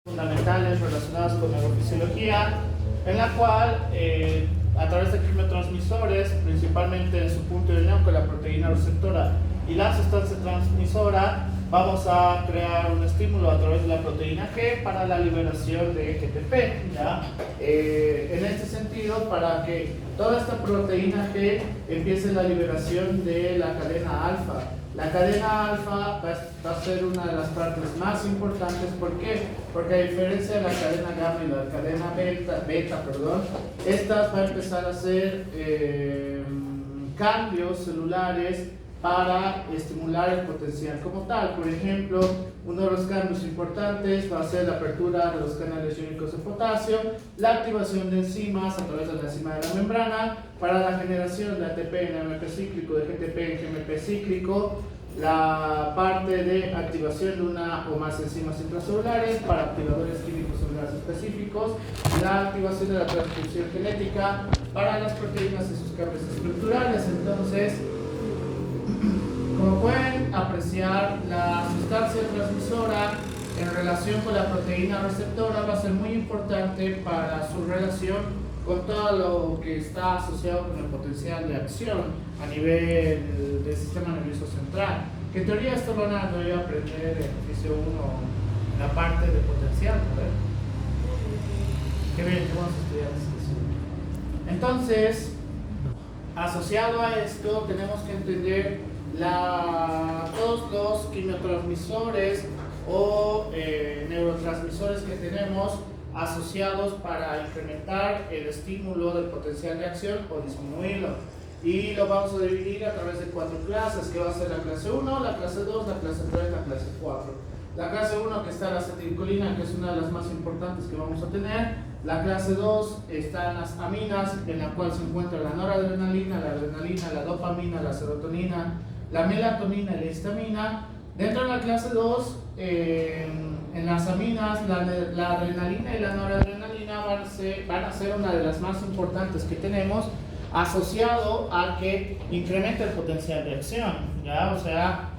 fundamentales relacionadas con neurofisiología, en la cual a través de quimiotransmisores, principalmente en su punto de unión con la proteína receptora y la sustancia transmisora, vamos a crear un estímulo a través de la proteína G para la liberación de GTP, ¿ya? En este sentido, para que toda esta proteína G empiece la liberación de la cadena alfa. La cadena alfa va a ser una de las partes más importantes. ¿Por qué? Porque a diferencia de la cadena gamma y la cadena beta, estas va a empezar a hacer cambios celulares para estimular el potencial como tal. Por ejemplo, uno de los cambios importantes va a ser la apertura de los canales iónicos de potasio, la activación de enzimas a través de la enzima de la membrana para la generación de ATP en AMP cíclico, de GTP en GMP cíclico, la parte de activación de una o más enzimas intracelulares para activadores químicos celulares específicos, la activación de la transcripción genética para las proteínas y sus cambios estructurales. Entonces, como pueden apreciar, la sustancia transmisora en relación con la proteína receptora va a ser muy importante para su relación con todo lo que está asociado con el potencial de acción a nivel del sistema nervioso central. Que en teoría esto van a aprender en oficio 1, la parte de potencial, ¿no? Qué bien, que vamos a estudiar esto. Entonces, asociado a esto, tenemos que entender todos los quimiotransmisores o neurotransmisores que tenemos asociados para incrementar el estímulo del potencial de acción o disminuirlo. Y lo vamos a dividir a través de 4 clases, que va a ser la clase 1, la clase 2, la clase 3, la clase 4. La clase 1, que está la acetilcolina, que es una de las más importantes que vamos a tener. La clase 2 están las aminas, en la cual se encuentra la noradrenalina, la adrenalina, la dopamina, la serotonina, la melatonina y la histamina. Dentro de la clase 2, en las aminas, la adrenalina y la noradrenalina van a ser una de las más importantes que tenemos, asociado a que incrementa el potencial de acción, ¿ya? O sea,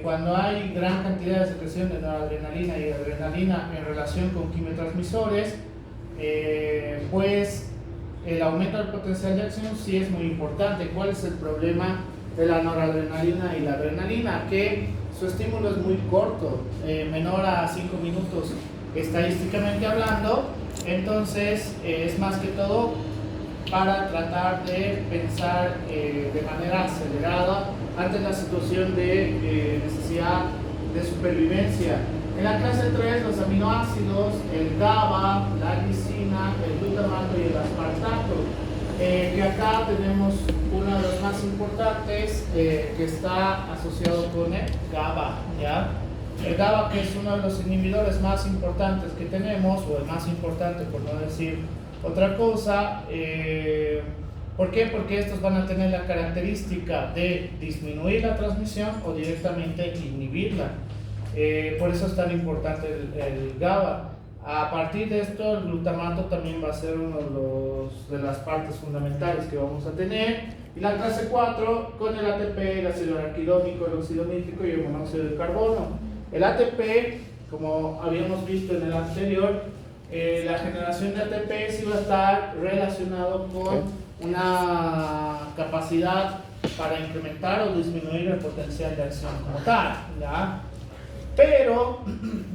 cuando hay gran cantidad de secreción de noradrenalina y adrenalina en relación con quimiotransmisores, pues el aumento del potencial de acción sí es muy importante. ¿Cuál es el problema de la noradrenalina y la adrenalina? Que su estímulo es muy corto, menor a 5 minutos estadísticamente hablando. Entonces es más que todo para tratar de pensar de manera acelerada ante la situación de necesidad de supervivencia. En la clase 3, los aminoácidos, el GABA, la glicina, el glutamato y el aspartato, que acá tenemos uno de los más importantes, que está asociado con el GABA, ¿ya? El GABA, que es uno de los inhibidores más importantes que tenemos, o el más importante por no decir otra cosa. ¿Por qué? Porque estos van a tener la característica de disminuir la transmisión o directamente inhibirla. Por eso es tan importante el GABA. A partir de esto, el glutamato también va a ser uno de las partes fundamentales que vamos a tener. Y la clase 4, con el ATP, el ácido araquidónico, el óxido nítrico y el monóxido de carbono. El ATP, como habíamos visto en el anterior, la generación de ATP sí va a estar relacionado con una capacidad para incrementar o disminuir el potencial de acción como tal, ¿ya? Pero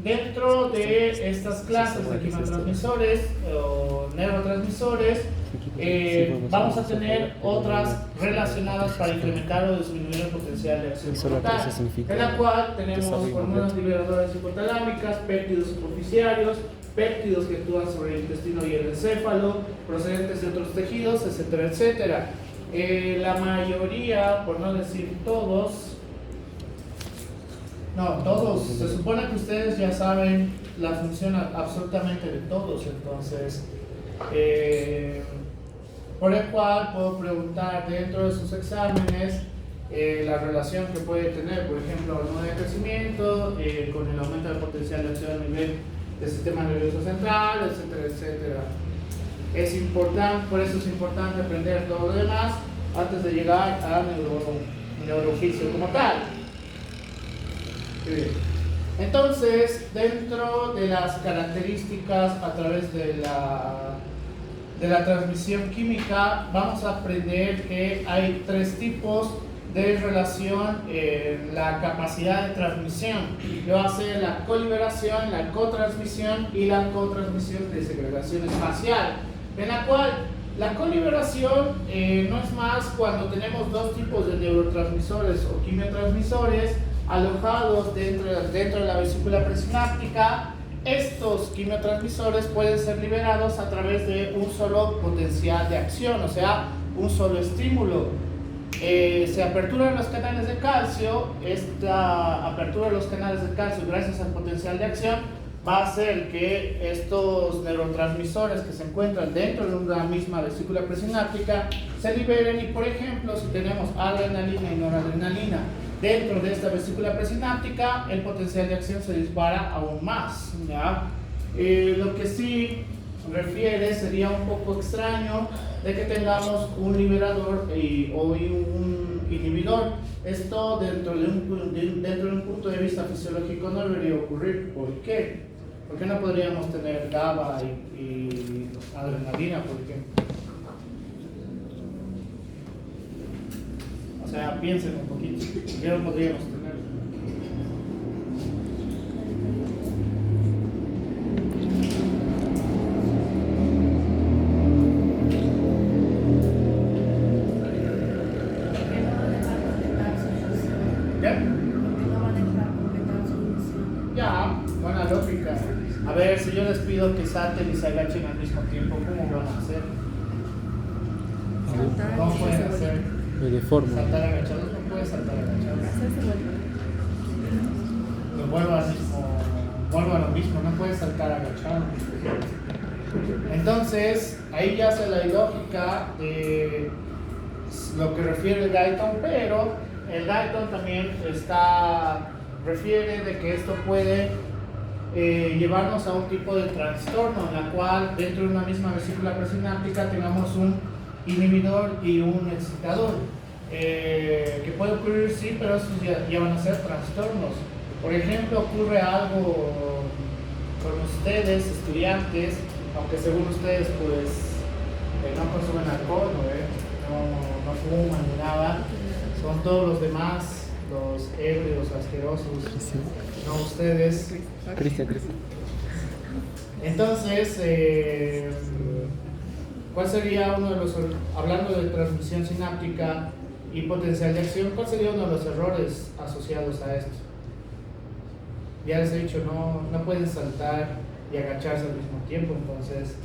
dentro de estas clases de quimiotransmisores o neurotransmisores, vamos a tener otras relacionadas para incrementar o disminuir el potencial de acción como tal, en la cual tenemos hormonas liberadoras hipotalámicas, péptidos superficiarios, péptidos que actúan sobre el intestino y el encéfalo, procedentes de otros tejidos, etcétera, etcétera. La mayoría, por no decir todos, se supone que ustedes ya saben la función absolutamente de todos, entonces, por el cual puedo preguntar dentro de sus exámenes la relación que puede tener, por ejemplo, hormona de crecimiento con el aumento del potencial de acción a nivel del sistema nervioso central, etcétera, etcétera. Es importante, por eso es importante aprender todo lo demás antes de llegar a neurofisio como tal. Entonces, dentro de las características a través de la transmisión química, vamos a aprender que hay tres tipos de relación en la capacidad de transmisión, que va a ser la coliberación, la cotransmisión y la cotransmisión de segregación espacial, en la cual la coliberación no es más cuando tenemos dos tipos de neurotransmisores o quimiotransmisores alojados dentro de la vesícula presináptica. Estos quimiotransmisores pueden ser liberados a través de un solo potencial de acción, o sea, un solo estímulo. Se aperturan los canales de calcio. Esta apertura de los canales de calcio, gracias al potencial de acción, va a hacer que estos neurotransmisores que se encuentran dentro de una misma vesícula presináptica se liberen. Y por ejemplo, si tenemos adrenalina y noradrenalina dentro de esta vesícula presináptica, el potencial de acción se dispara aún más, ¿ya? Lo que sí refiere sería un poco extraño de que tengamos un liberador o un inhibidor. Esto dentro de un punto de vista fisiológico no debería ocurrir. ¿Por qué? ¿Por qué no podríamos tener GABA y adrenalina, por ejemplo? O sea, piensen un poquito. ¿Qué no podríamos tener? Buena lógica. A ver, si yo les pido que salten y se agachen al mismo tiempo, ¿cómo van a hacer? ¿Cómo pueden hacer? De forma. Saltar agachados, no puedes saltar agachados. Vuelvo a lo mismo, no puedes saltar agachado. Entonces, ahí ya se la lógica de lo que refiere el Guyton, pero el Guyton también refiere de que esto puede llevarnos a un tipo de trastorno en la cual dentro de una misma vesícula presináptica tengamos un inhibidor y un excitador, que puede ocurrir, sí, pero esos ya van a ser trastornos. Por ejemplo, ocurre algo con ustedes, estudiantes, aunque según ustedes pues no consumen alcohol, no fuman ni nada, son todos los demás, los ebrios, asquerosos, no ustedes. Cristian. Entonces, ¿cuál sería uno de los, hablando de transmisión sináptica y potencial de acción, cuál sería uno de los errores asociados a esto? Ya les he dicho, no pueden saltar y agacharse al mismo tiempo. Entonces,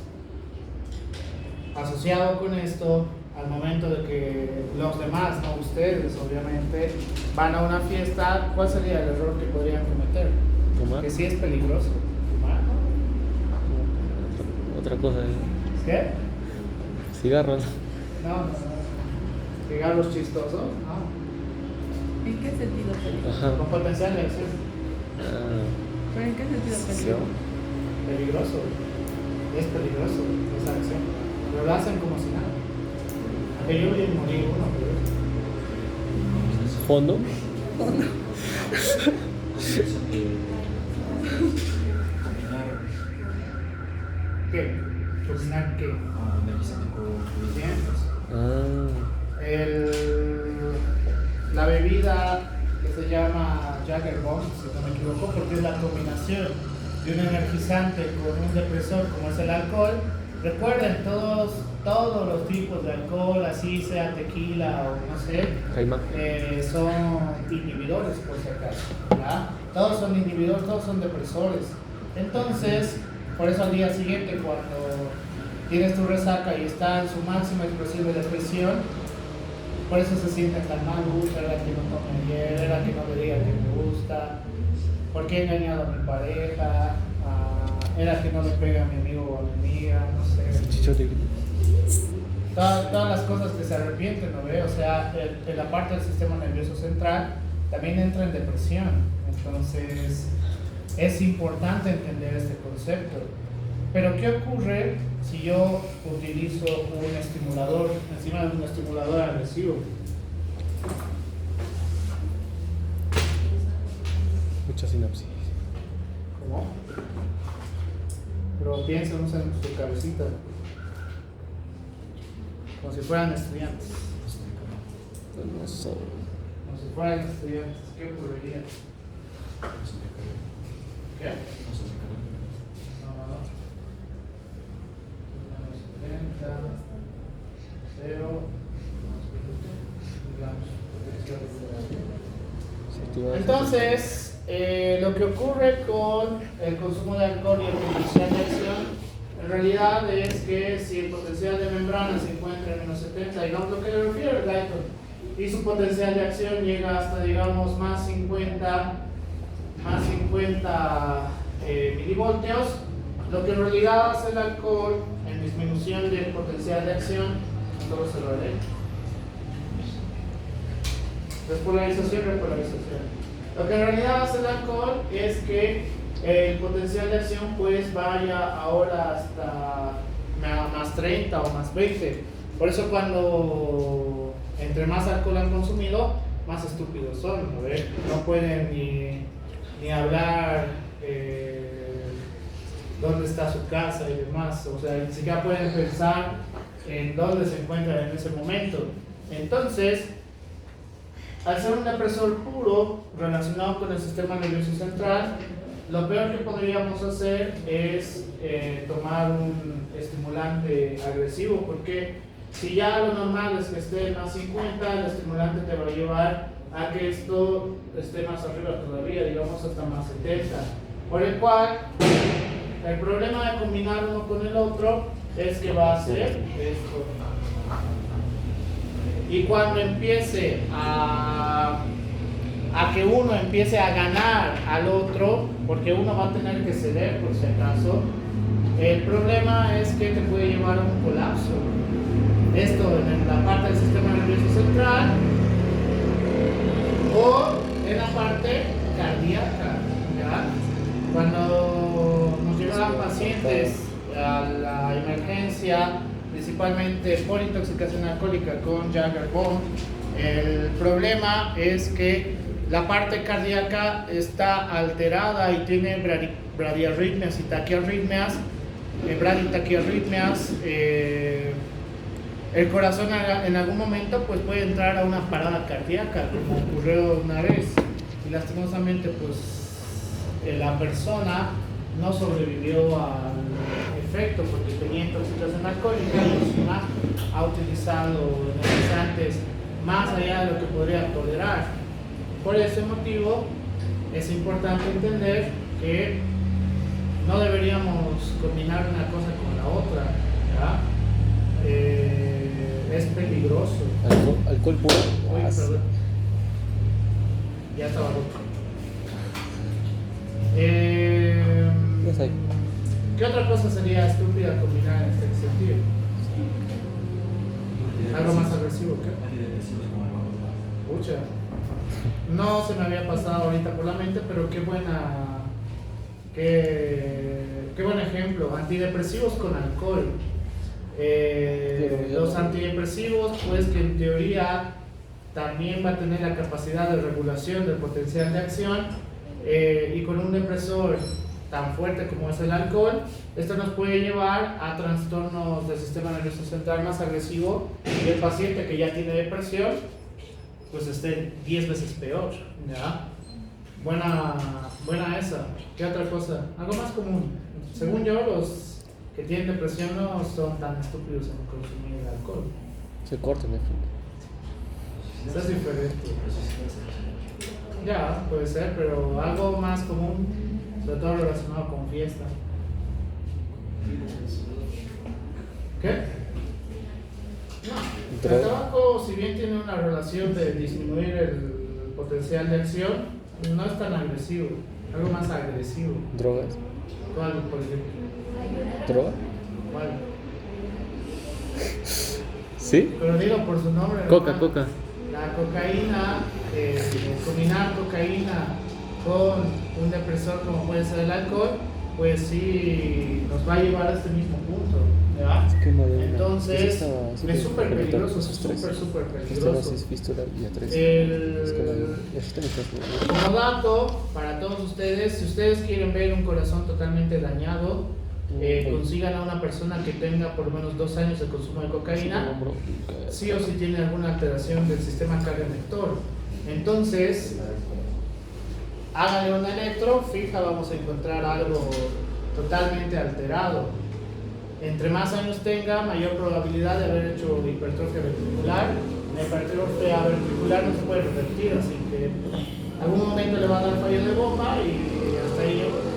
asociado con esto, al momento de que los demás, no ustedes obviamente, van a una fiesta, ¿cuál sería el error que podrían cometer? ¿Fumar? Que sí es peligroso. ¿Fumar? Otra cosa. ¿Qué? Cigarros. No. Cigarros chistosos. No. ¿En qué sentido peligroso? Ajá. Con potencial de acción. ¿Pero en qué sentido peligroso? Peligroso. Es peligroso esa acción. Pero lo hacen como si nada. Que yo vi morir uno, pero Fondo. ¿qué? ¿Cocinar qué? La bebida que se llama Jagger Bomb, si no me equivoco, porque es la combinación de un energizante con un depresor como es el alcohol. Recuerden, todos los tipos de alcohol, así sea tequila o no sé, son inhibidores, por si acaso, ¿ya? Todos son inhibidores, todos son depresores. Entonces, por eso al día siguiente, cuando tienes tu resaca y está en su máxima expresión de depresión, por eso se sienten tan mal. Era que no tomé ayer, era que no le diga que me gusta, porque he engañado a mi pareja, era que no le pega a mi amigo o a mi amiga, no sé. Chichote. Todas las cosas que se arrepienten, ¿no ve? O sea, en la parte del sistema nervioso central también entra en depresión. Entonces, es importante entender este concepto. Pero, ¿qué ocurre si yo utilizo un estimulador encima de un estimulador agresivo? Mucha sinapsis. ¿Cómo? Pero piensen, usen su cabecita. Como si fueran estudiantes. No sé. Como si fueran estudiantes. ¿Qué ocurriría? ¿Qué? No, no, no. 70, 0, entonces, lo que ocurre con el consumo de alcohol y el potencial de acción, en realidad es que si el potencial de membrana se encuentra en menos 70, digamos lo que le refiere Glayton, y su potencial de acción llega hasta, digamos, más 50 milivoltios, lo que en realidad hace el alcohol en disminución del potencial de acción, todo se lo haré. Repolarización. Lo que en realidad hace el alcohol es que el potencial de acción pues vaya ahora hasta más 30 o más 20. Por eso cuando entre más alcohol han consumido, más estúpidos son, ¿no? No pueden ni hablar dónde está su casa y demás. O sea, ni siquiera pueden pensar en dónde se encuentran en ese momento. Entonces, al ser un depresor puro relacionado con el sistema nervioso central, lo peor que podríamos hacer es tomar un estimulante agresivo, porque si ya lo normal es que esté más 50, el estimulante te va a llevar a que esto esté más arriba todavía, digamos hasta más 70. Por el cual, el problema de combinar uno con el otro es que va a ser esto. Y cuando empiece a que uno empiece a ganar al otro, porque uno va a tener que ceder por si acaso, el problema es que te puede llevar a un colapso. Esto en la parte del sistema nervioso central o en la parte cardíaca, ¿ya? Cuando nos llevan pacientes a la emergencia, principalmente por intoxicación alcohólica con Jagger-Bone, el problema es que la parte cardíaca está alterada y tiene bradiarritmias y taquiarritmias, braditaquiarritmias. El corazón en algún momento pues puede entrar a una parada cardíaca, como ocurrió una vez, y lastimosamente pues la persona no sobrevivió al efecto porque tenía intoxicación alcohólica y encima ha utilizado energizantes más allá de lo que podría tolerar. Por ese motivo es importante entender que no deberíamos combinar una cosa con la otra, ¿ya? Es peligroso. ¿Alcohol puro? Uy, perdón. Ya estaba roto. Ya sé. ¿Qué otra cosa sería estúpida combinar en este sentido? ¿Algo más agresivo? ¿Qué? Pucha. No se me había pasado ahorita por la mente, pero qué buen ejemplo. Antidepresivos con alcohol. Los antidepresivos, pues que en teoría también va a tener la capacidad de regulación del potencial de acción, y con un depresor tan fuerte como es el alcohol, esto nos puede llevar a trastornos del sistema nervioso central más agresivo, y el paciente que ya tiene depresión pues esté 10 veces peor, ¿ya? Buena esa. ¿Qué otra cosa? Algo más común. Según yo, los que tienen depresión no son tan estúpidos en consumir alcohol. Se cortan, ¿no? Eso es diferente. Ya, puede ser, pero algo más común, sobre todo relacionado con fiesta. ¿Qué? No. El tabaco, si bien tiene una relación de disminuir el potencial de acción, no es tan agresivo. Algo más agresivo. ¿Drogas? ¿Cuál, por ejemplo? ¿Droga? ¿Cuál? ¿Sí? Pero digo por su nombre. Coca, ¿no? coca. La cocaína, combinar cocaína con un depresor como puede ser el alcohol, pues sí nos va a llevar a este mismo punto, ¿ya? Esquema de una. Entonces, Ese estaba así es súper complementando peligroso, esos tres. súper Esta peligroso. es fístula y a 3. El- Como dato para todos ustedes, si ustedes quieren ver un corazón totalmente dañado, consigan a una persona que tenga por lo menos 2 años de consumo de cocaína, sí o sí tiene alguna alteración del sistema cardiorrespiratorio. Entonces, háganle un electro, fija, vamos a encontrar algo totalmente alterado. Entre más años tenga, mayor probabilidad de haber hecho hipertrofia ventricular. La hipertrofia ventricular no se puede revertir, así que en algún momento le va a dar fallo de bomba y hasta ahí llegó.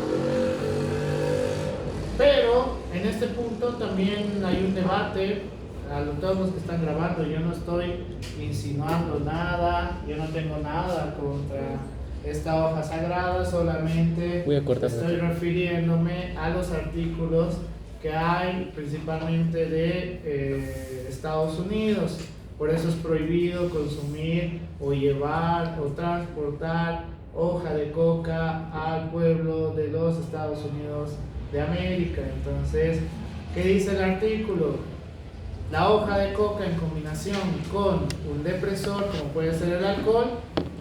Pero en este punto también hay un debate. A todos los que están grabando, yo no estoy insinuando nada, yo no tengo nada contra esta hoja sagrada, solamente Voy a cortar estoy refiriéndome a los artículos que hay principalmente de Estados Unidos. Por eso es prohibido consumir o llevar o transportar hoja de coca al pueblo de los Estados Unidos de América. Entonces, ¿qué dice el artículo? La hoja de coca en combinación con un depresor, como puede ser el alcohol,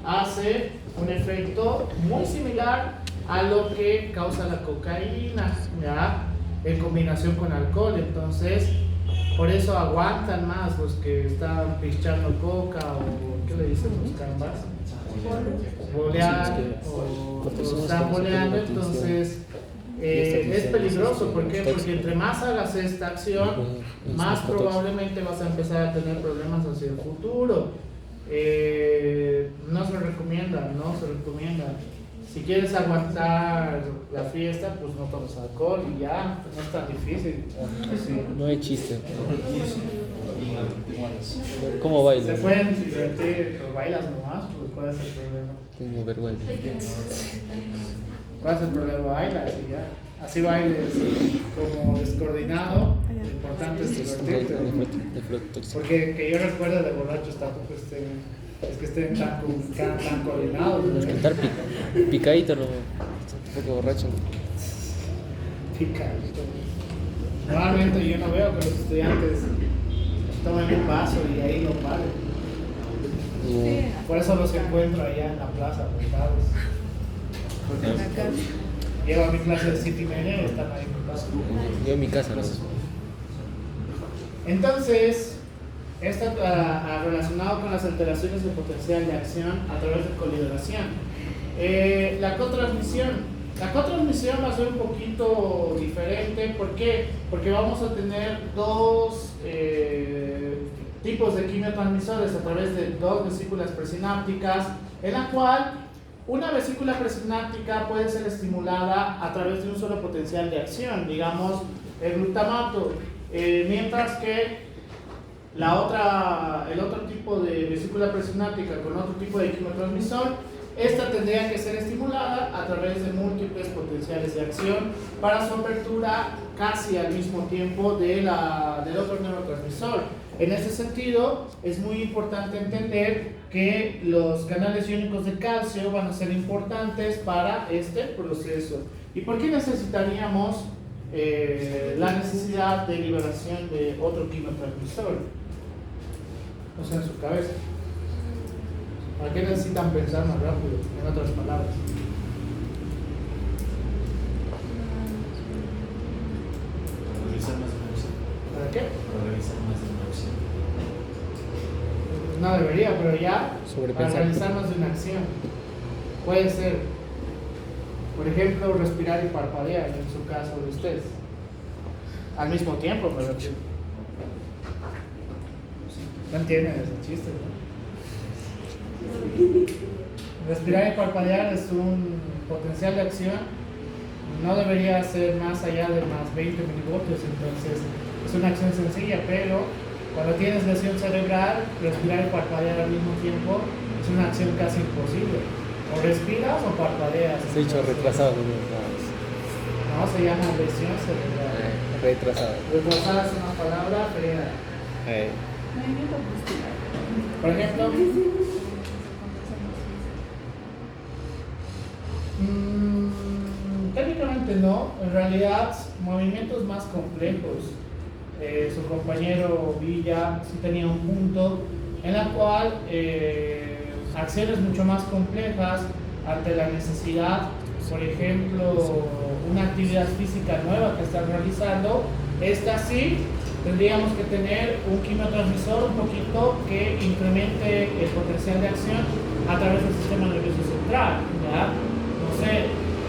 hace un efecto muy similar a lo que causa la cocaína, ¿ya? En combinación con alcohol. Entonces, por eso aguantan más los que están pichando coca o ¿qué le dicen los cambas? Bolear o están boleando. Entonces, es peligroso. ¿Por qué? Porque entre más hagas esta acción, más probablemente vas a empezar a tener problemas hacia el futuro. No se recomienda, no se recomienda. Si quieres aguantar la fiesta, pues no tomes alcohol y ya, no es tan difícil. Así. No hay chiste. ¿Cómo bailas? Se pueden divertir, pero bailas nomás, pues ¿cuál es el problema? Tengo vergüenza. ¿Cuál es el problema? Bailas y ya. Así bailes como descoordinado, lo importante es divertirte. Porque que yo recuerdo de borrachos tampoco es que estén tan coordinados. ¿No? Estar picadito, no. Un poco borracho. Picadito. Normalmente yo no veo que los estudiantes tomen un vaso y ahí lo paren. Por eso los encuentro allá en la plaza, montados. En la casa. Llego a mi clase de 7:30 y están ahí montados. Yo en mi casa, ¿no? Entonces, esto relacionado con las alteraciones de potencial de acción a través de colibración. La cotransmisión. La cotransmisión va a ser un poquito diferente. ¿Por qué? Porque vamos a tener dos tipos de quimiotransmisores a través de dos vesículas presinápticas, en la cual una vesícula presináptica puede ser estimulada a través de un solo potencial de acción, digamos el glutamato, mientras que el otro tipo de vesícula presináptica con otro tipo de quimiotransmisor, esta tendría que ser estimulada a través de múltiples potenciales de acción para su apertura casi al mismo tiempo del otro neurotransmisor. En este sentido, es muy importante entender que los canales iónicos de calcio van a ser importantes para este proceso. ¿Y por qué necesitaríamos la necesidad de liberación de otro quimiotransmisor? O sea, en su cabeza. ¿Para qué necesitan pensar más rápido? En otras palabras. Para realizar más de una opción. ¿Para qué? Para realizar más de una opción. No debería, pero ya para Sobrepensar. realizar más de una acción. Puede ser, por ejemplo, respirar y parpadear, en su caso de ustedes. Al mismo tiempo, pero no entienden ese chiste, ¿no? Respirar y parpadear es un potencial de acción, no debería ser más allá de más 20 milivoltios, entonces es una acción sencilla, pero cuando tienes lesión cerebral, respirar y parpadear al mismo tiempo es una acción casi imposible. O respiras o parpadeas. Se ha dicho retrasado. No, se llama lesión cerebral. Retrasado. Retrasada es una palabra fea. Movimiento postural. Por ejemplo, técnicamente no, en realidad movimientos más complejos. Su compañero Villa sí tenía un punto en la cual acciones mucho más complejas ante la necesidad, por ejemplo, una actividad física nueva que están realizando, esta sí tendríamos que tener un quimiotransmisor un poquito que incremente el potencial de acción a través del sistema nervioso central, ¿ya? No sé,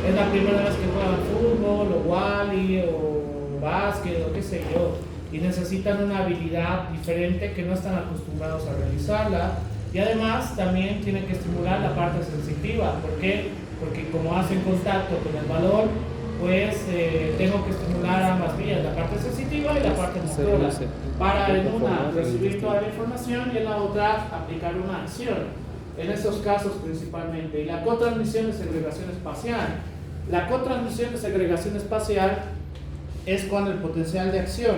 es la primera vez que juegan fútbol o wally o básquet o qué sé yo, y necesitan una habilidad diferente que no están acostumbrados a realizarla, y además también tienen que estimular la parte sensitiva. ¿Por qué? Porque como hacen contacto con el balón, pues tengo que estimular ambas vías, la parte sensitiva y la parte motora, para en una recibir toda la información y en la otra aplicar una acción. En esos casos principalmente. Y la cotransmisión de segregación espacial. La cotransmisión de segregación espacial es cuando el potencial de acción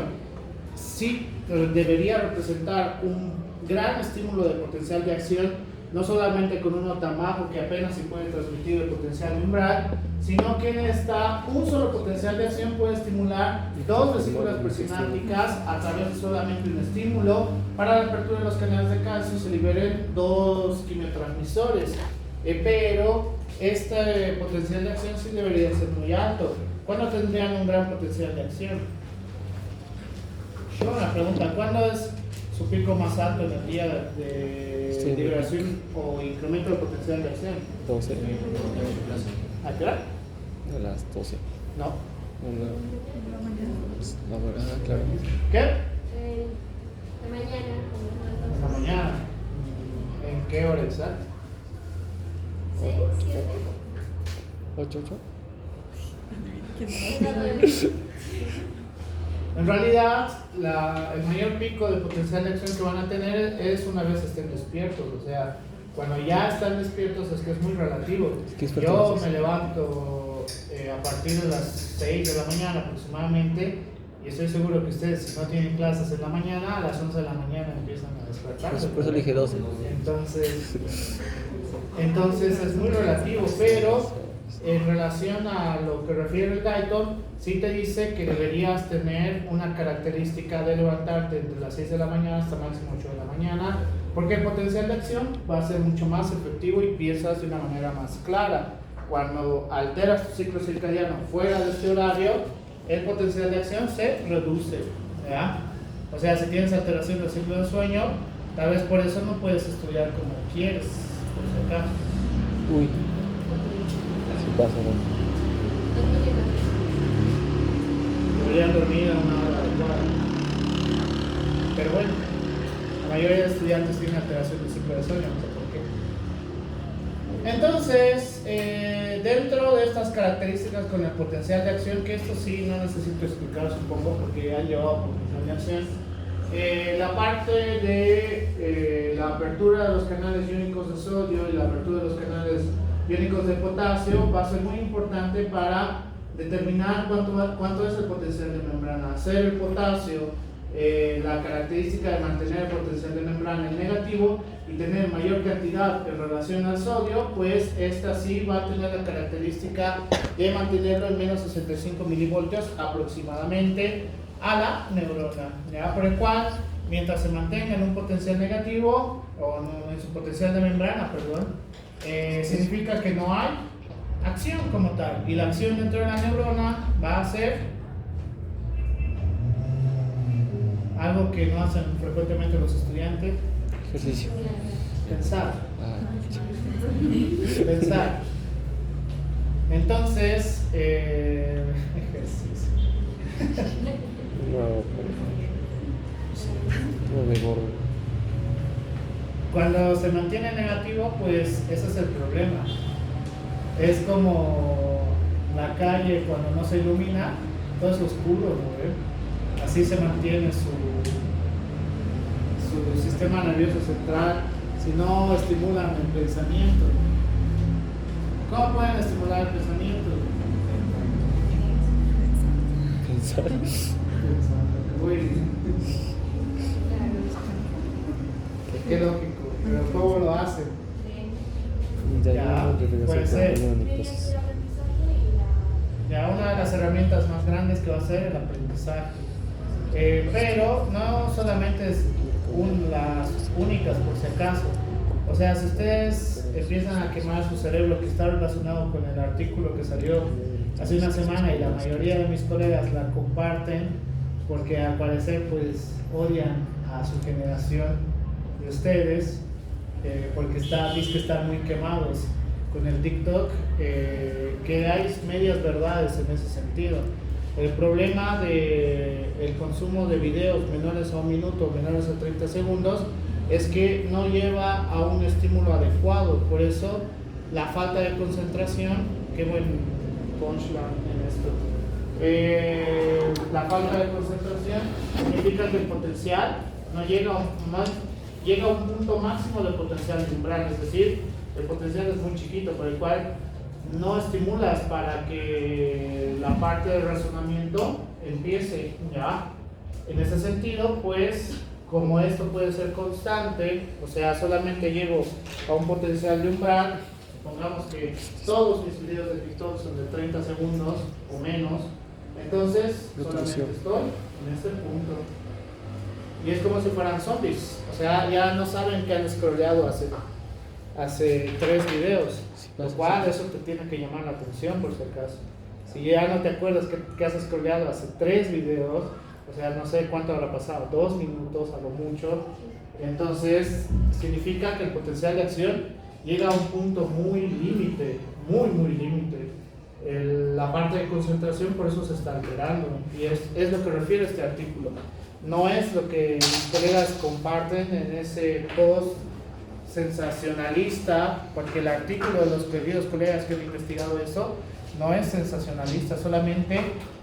sí debería representar un gran estímulo de potencial de acción, no solamente con uno tan bajo que apenas se puede transmitir el potencial umbral, sino que en esta un solo potencial de acción puede estimular dos vesículas presinápticas a través de solamente un estímulo. Para la apertura de los canales de calcio se liberen dos quimiotransmisores, pero este potencial de acción sí debería ser muy alto. ¿Cuándo tendrían un gran potencial de acción? Yo me pregunta, ¿cuándo es su pico más alto en el día de liberación o incremento del potencial de acción? 12. ¿A qué hora? A las 12. No. Claro. ¿Qué? De mañana. En la mañana. ¿En qué hora exacto? 6, 7. 8. En realidad, el mayor pico de potencial de acción que van a tener es una vez estén despiertos. O sea, cuando ya están despiertos es que es muy relativo. Yo me levanto a partir de las 6 de la mañana aproximadamente, y estoy seguro que ustedes, si no tienen clases en la mañana, a las 11 de la mañana empiezan a despertarse. Por eso dije 12. Entonces es muy relativo, pero en relación a lo que refiere el Guyton, sí te dice que deberías tener una característica de levantarte entre las 6 de la mañana hasta máximo 8 de la mañana, porque el potencial de acción va a ser mucho más efectivo y piensas de una manera más clara. Cuando alteras tu ciclo circadiano fuera de este horario, el potencial de acción se reduce, ¿ya? O sea, si tienes alteración del ciclo de sueño, tal vez por eso no puedes estudiar como quieres, por si acaso. Uy. Sí pasa, ¿no? Deberían dormir a una hora adecuada. Pero bueno, la mayoría de estudiantes tienen alteración del ciclo de sueño, no sé por qué. Entonces, dentro de estas características con el potencial de acción, que esto sí no necesito explicar, supongo, porque ya han llevado potencial de acción, la parte de la apertura de los canales iónicos de sodio y la apertura de los canales iónicos de potasio va a ser muy importante para determinar cuánto es el potencial de membrana. Hacer el potasio la característica de mantener el potencial de membrana en negativo y tener mayor cantidad en relación al sodio, pues esta sí va a tener la característica de mantenerlo en menos 65 milivoltios aproximadamente a la neurona, ¿ya? Por el cual, mientras se mantenga en un potencial negativo, o en su potencial de membrana, perdón, significa que no hay acción como tal, y la acción dentro de la neurona va a ser algo que no hacen frecuentemente los estudiantes: Ejercicio. pensar. Pensar. Entonces, ejercicio. No me gordo. Cuando se mantiene negativo, pues ese es el problema. Es como la calle cuando no se ilumina, todo es oscuro, ¿no? Así se mantiene su sistema nervioso central si no estimulan el pensamiento. ¿Cómo pueden estimular el pensamiento? Pensar. Uy, qué lógico, pero ¿cómo lo hacen? Ya, puede ser. ya una de las herramientas más grandes que va a ser el aprendizaje. Pero no solamente es las únicas, por si acaso. O sea, si ustedes empiezan a quemar su cerebro, que está relacionado con el artículo que salió hace una semana y la mayoría de mis colegas la comparten porque al parecer pues odian a su generación de ustedes, porque dice que están muy quemados con el TikTok, que hay medias verdades en ese sentido. El problema del consumo de videos menores a 1 minuto, menores a 30 segundos, es que no lleva a un estímulo adecuado. Por eso la falta de concentración, qué buen punchline en esto, la falta de concentración significa que el potencial no llega llega a un punto máximo de potencial de umbral, es decir, el potencial es muy chiquito, por el cual no estimulas para que la parte de razonamiento empiece, ¿ya? En ese sentido, pues, como esto puede ser constante, o sea, solamente llego a un potencial de umbral, pongamos que todos mis videos de TikTok son de 30 segundos o menos, entonces solamente estoy en este punto. Y es como si fueran zombies, o sea, ya no saben que han scrolleado hace 3 videos, lo cual eso te tiene que llamar la atención por si acaso. Si ya no te acuerdas que has scrolleado hace 3 videos, o sea, no sé cuánto habrá pasado, 2 minutos a lo mucho, entonces significa que el potencial de acción llega a un punto muy límite, muy límite. La parte de concentración por eso se está alterando, y es lo que refiere este artículo. No es lo que mis colegas comparten en ese post sensacionalista, porque el artículo de los queridos colegas que han investigado eso no es sensacionalista, solamente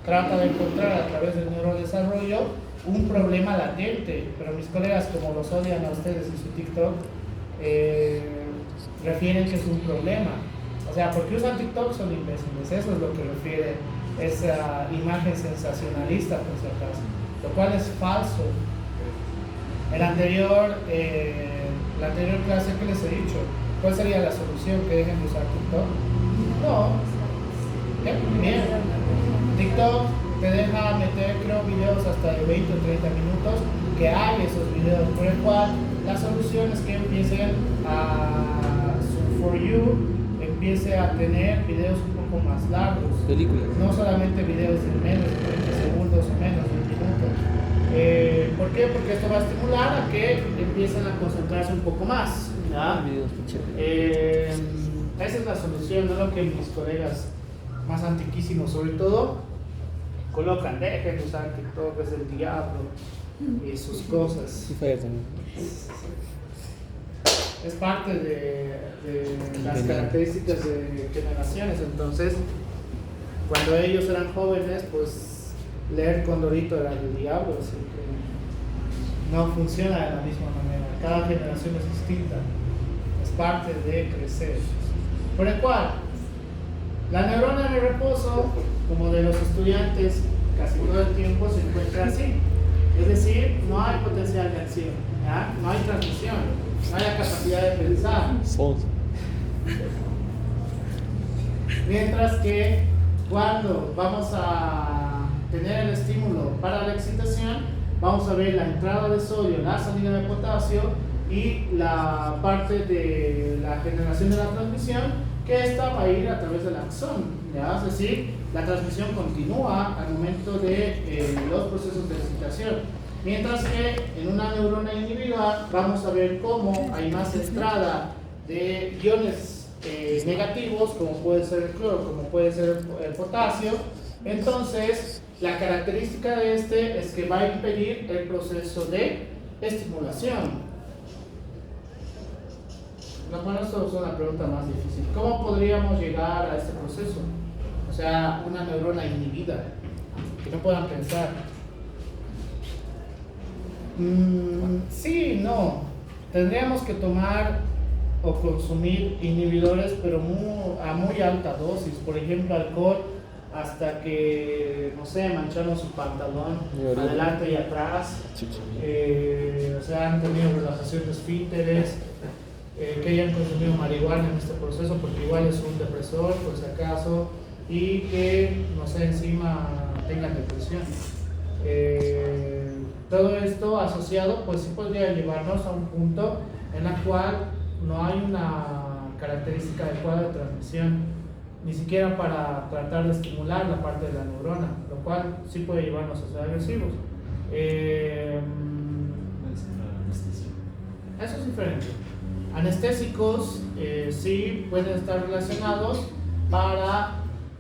trata de encontrar a través del neurodesarrollo un problema latente, pero mis colegas, como los odian a ustedes en su TikTok, refieren que es un problema. O sea, porque usan TikTok son imbéciles, eso es lo que refiere esa imagen sensacionalista, por si acaso, lo cual es falso. La anterior clase que les he dicho, ¿cuál sería la solución? ¿Que dejen de usar TikTok? No. Bien. TikTok te deja meter, creo, videos hasta de 20 o 30 minutos, que hay esos videos, por el cual la solución es que empiecen su For You empiece a tener videos un poco más largos. Películas. No solamente videos de menos de 30 segundos o menos de 1 minuto. ¿Por qué? Porque esto va a estimular a que empiecen a concentrarse un poco más, ¿ya? Esa es la solución, no lo que mis colegas más antiquísimos sobre todo colocan: dejen de usar TikTok, es el diablo y sus cosas. Y Fire también. Es parte de las características de generaciones. Entonces, cuando ellos eran jóvenes, pues leer Condorito era el diablo, así que no funciona de la misma manera. Cada generación es distinta, es parte de crecer. Por el cual, la neurona de reposo, como de los estudiantes, casi todo el tiempo se encuentra así. Es decir, no hay potencial de acción, ¿ya? No hay transmisión, no hay la capacidad de pensar. Mientras que cuando vamos a tener el estímulo para la excitación, vamos a ver la entrada de sodio, la salida de potasio y la parte de la generación de la transmisión, que esta va a ir a través del axón, ¿ya? Es decir, la transmisión continúa al momento de los procesos de excitación. Mientras que en una neurona individual vamos a ver cómo hay más entrada de iones negativos, como puede ser el cloro, como puede ser el potasio. Entonces, la característica de este es que va a impedir el proceso de estimulación. No, bueno, esto es una pregunta más difícil. ¿Cómo podríamos llegar a este proceso? O sea, una neurona inhibida, que no puedan pensar. Sí, no. Tendríamos que tomar o consumir inhibidores, pero a muy alta dosis. Por ejemplo, alcohol, hasta que, no sé, manchamos su pantalón adelante y atrás. O sea, han tenido relajación de esfínteres. Que hayan consumido marihuana en este proceso, porque igual es un depresor, por si acaso. y que, no sé, encima tengan depresión. Todo esto asociado, pues sí podría llevarnos a un punto en el cual no hay una característica adecuada de transmisión, ni siquiera para tratar de estimular la parte de la neurona, lo cual sí puede llevarnos a ser agresivos. Eso es diferente. Anestésicos sí pueden estar relacionados para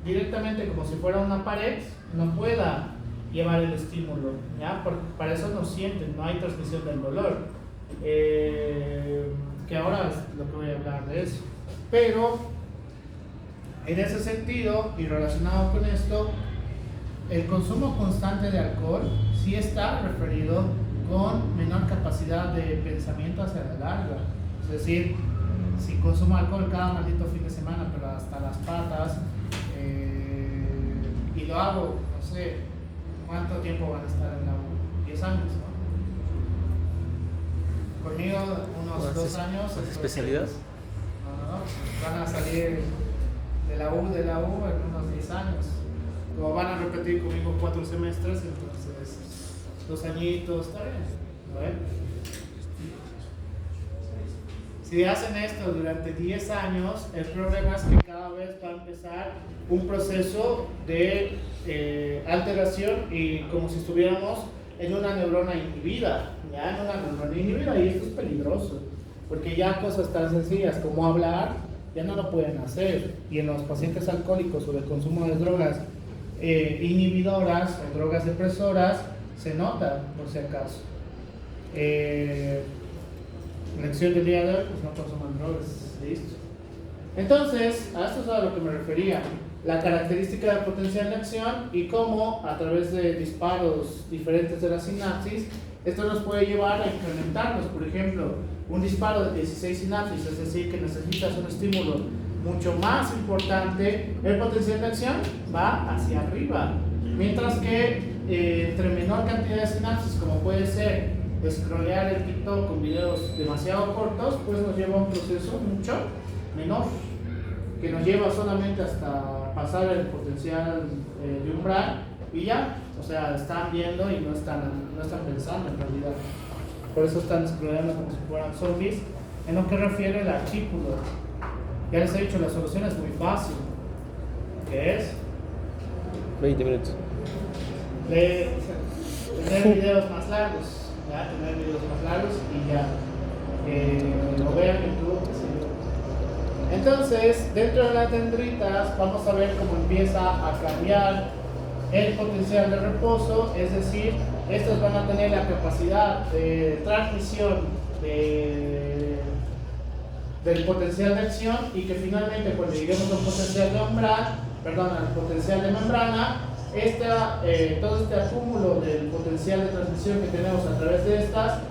directamente, como si fuera una pared, no pueda llevar el estímulo, ¿ya? Porque para eso no sienten, no hay transmisión del dolor. Que ahora es lo que voy a hablar de eso. Pero en ese sentido y relacionado con esto, el consumo constante de alcohol sí está referido con menor capacidad de pensamiento hacia la larga. Es decir, si consumo alcohol cada maldito fin de semana, pero hasta las patas, y lo hago, no sé, ¿cuánto tiempo van a estar en la U? 10 años, ¿no? Conmigo unos 2 años. ¿Las especialidades? No, van a salir de la U en unos 10 años. Como van a repetir conmigo 4 semestres, entonces 2 añitos, está bien, ¿no? Si hacen esto durante 10 años, el problema es que cada vez va a empezar un proceso de alteración y como si estuviéramos en una neurona inhibida, ya en una neurona inhibida, y esto es peligroso, porque ya cosas tan sencillas como hablar ya no lo pueden hacer, y en los pacientes alcohólicos o de consumo de drogas inhibidoras o drogas depresoras se nota, por si acaso. Lección del día de hoy, pues no consuman drogas, listo. Entonces, a esto es a lo que me refería, la característica de potencial de acción y cómo a través de disparos diferentes de la sinapsis, esto nos puede llevar a incrementarnos. Por ejemplo, un disparo de 16 sinapsis, es decir, que necesitas un estímulo mucho más importante, el potencial de acción va hacia arriba, mientras que entre menor cantidad de sinapsis, como puede ser scrollear el TikTok con videos demasiado cortos, pues nos lleva a un proceso mucho menor, que nos lleva solamente hasta pasar el potencial de umbral y ya, o sea, están viendo y no están pensando en realidad. Por eso están scrolleando como si fueran zombies. En lo que refiere al artículo, ya les he dicho, la solución es muy fácil. ¿Qué es? 20 minutos. Tener videos más largos. Ya, tener videos más largos y ya lo vean en YouTube, qué sé yo. Entonces, dentro de las dendritas vamos a ver cómo empieza a cambiar el potencial de reposo, es decir, estos van a tener la capacidad de transmisión del potencial de acción, y que finalmente cuando lleguemos al potencial de al potencial de membrana, todo este acúmulo del potencial de transmisión que tenemos a través de estas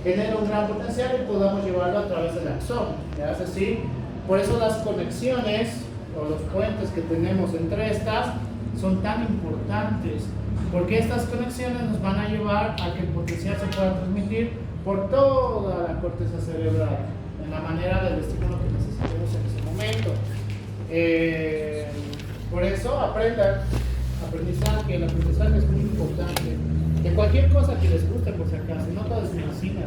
genera un gran potencial y podamos llevarlo a través del axón. ¿Ya? Es decir, por eso las conexiones o los puentes que tenemos entre estas son tan importantes, porque estas conexiones nos van a llevar a que el potencial se pueda transmitir por toda la corteza cerebral en la manera del estímulo que necesitemos en ese momento. Por eso aprendizaje, el aprendizaje es muy importante. De cualquier cosa que les guste, por si acaso, no todo es medicina.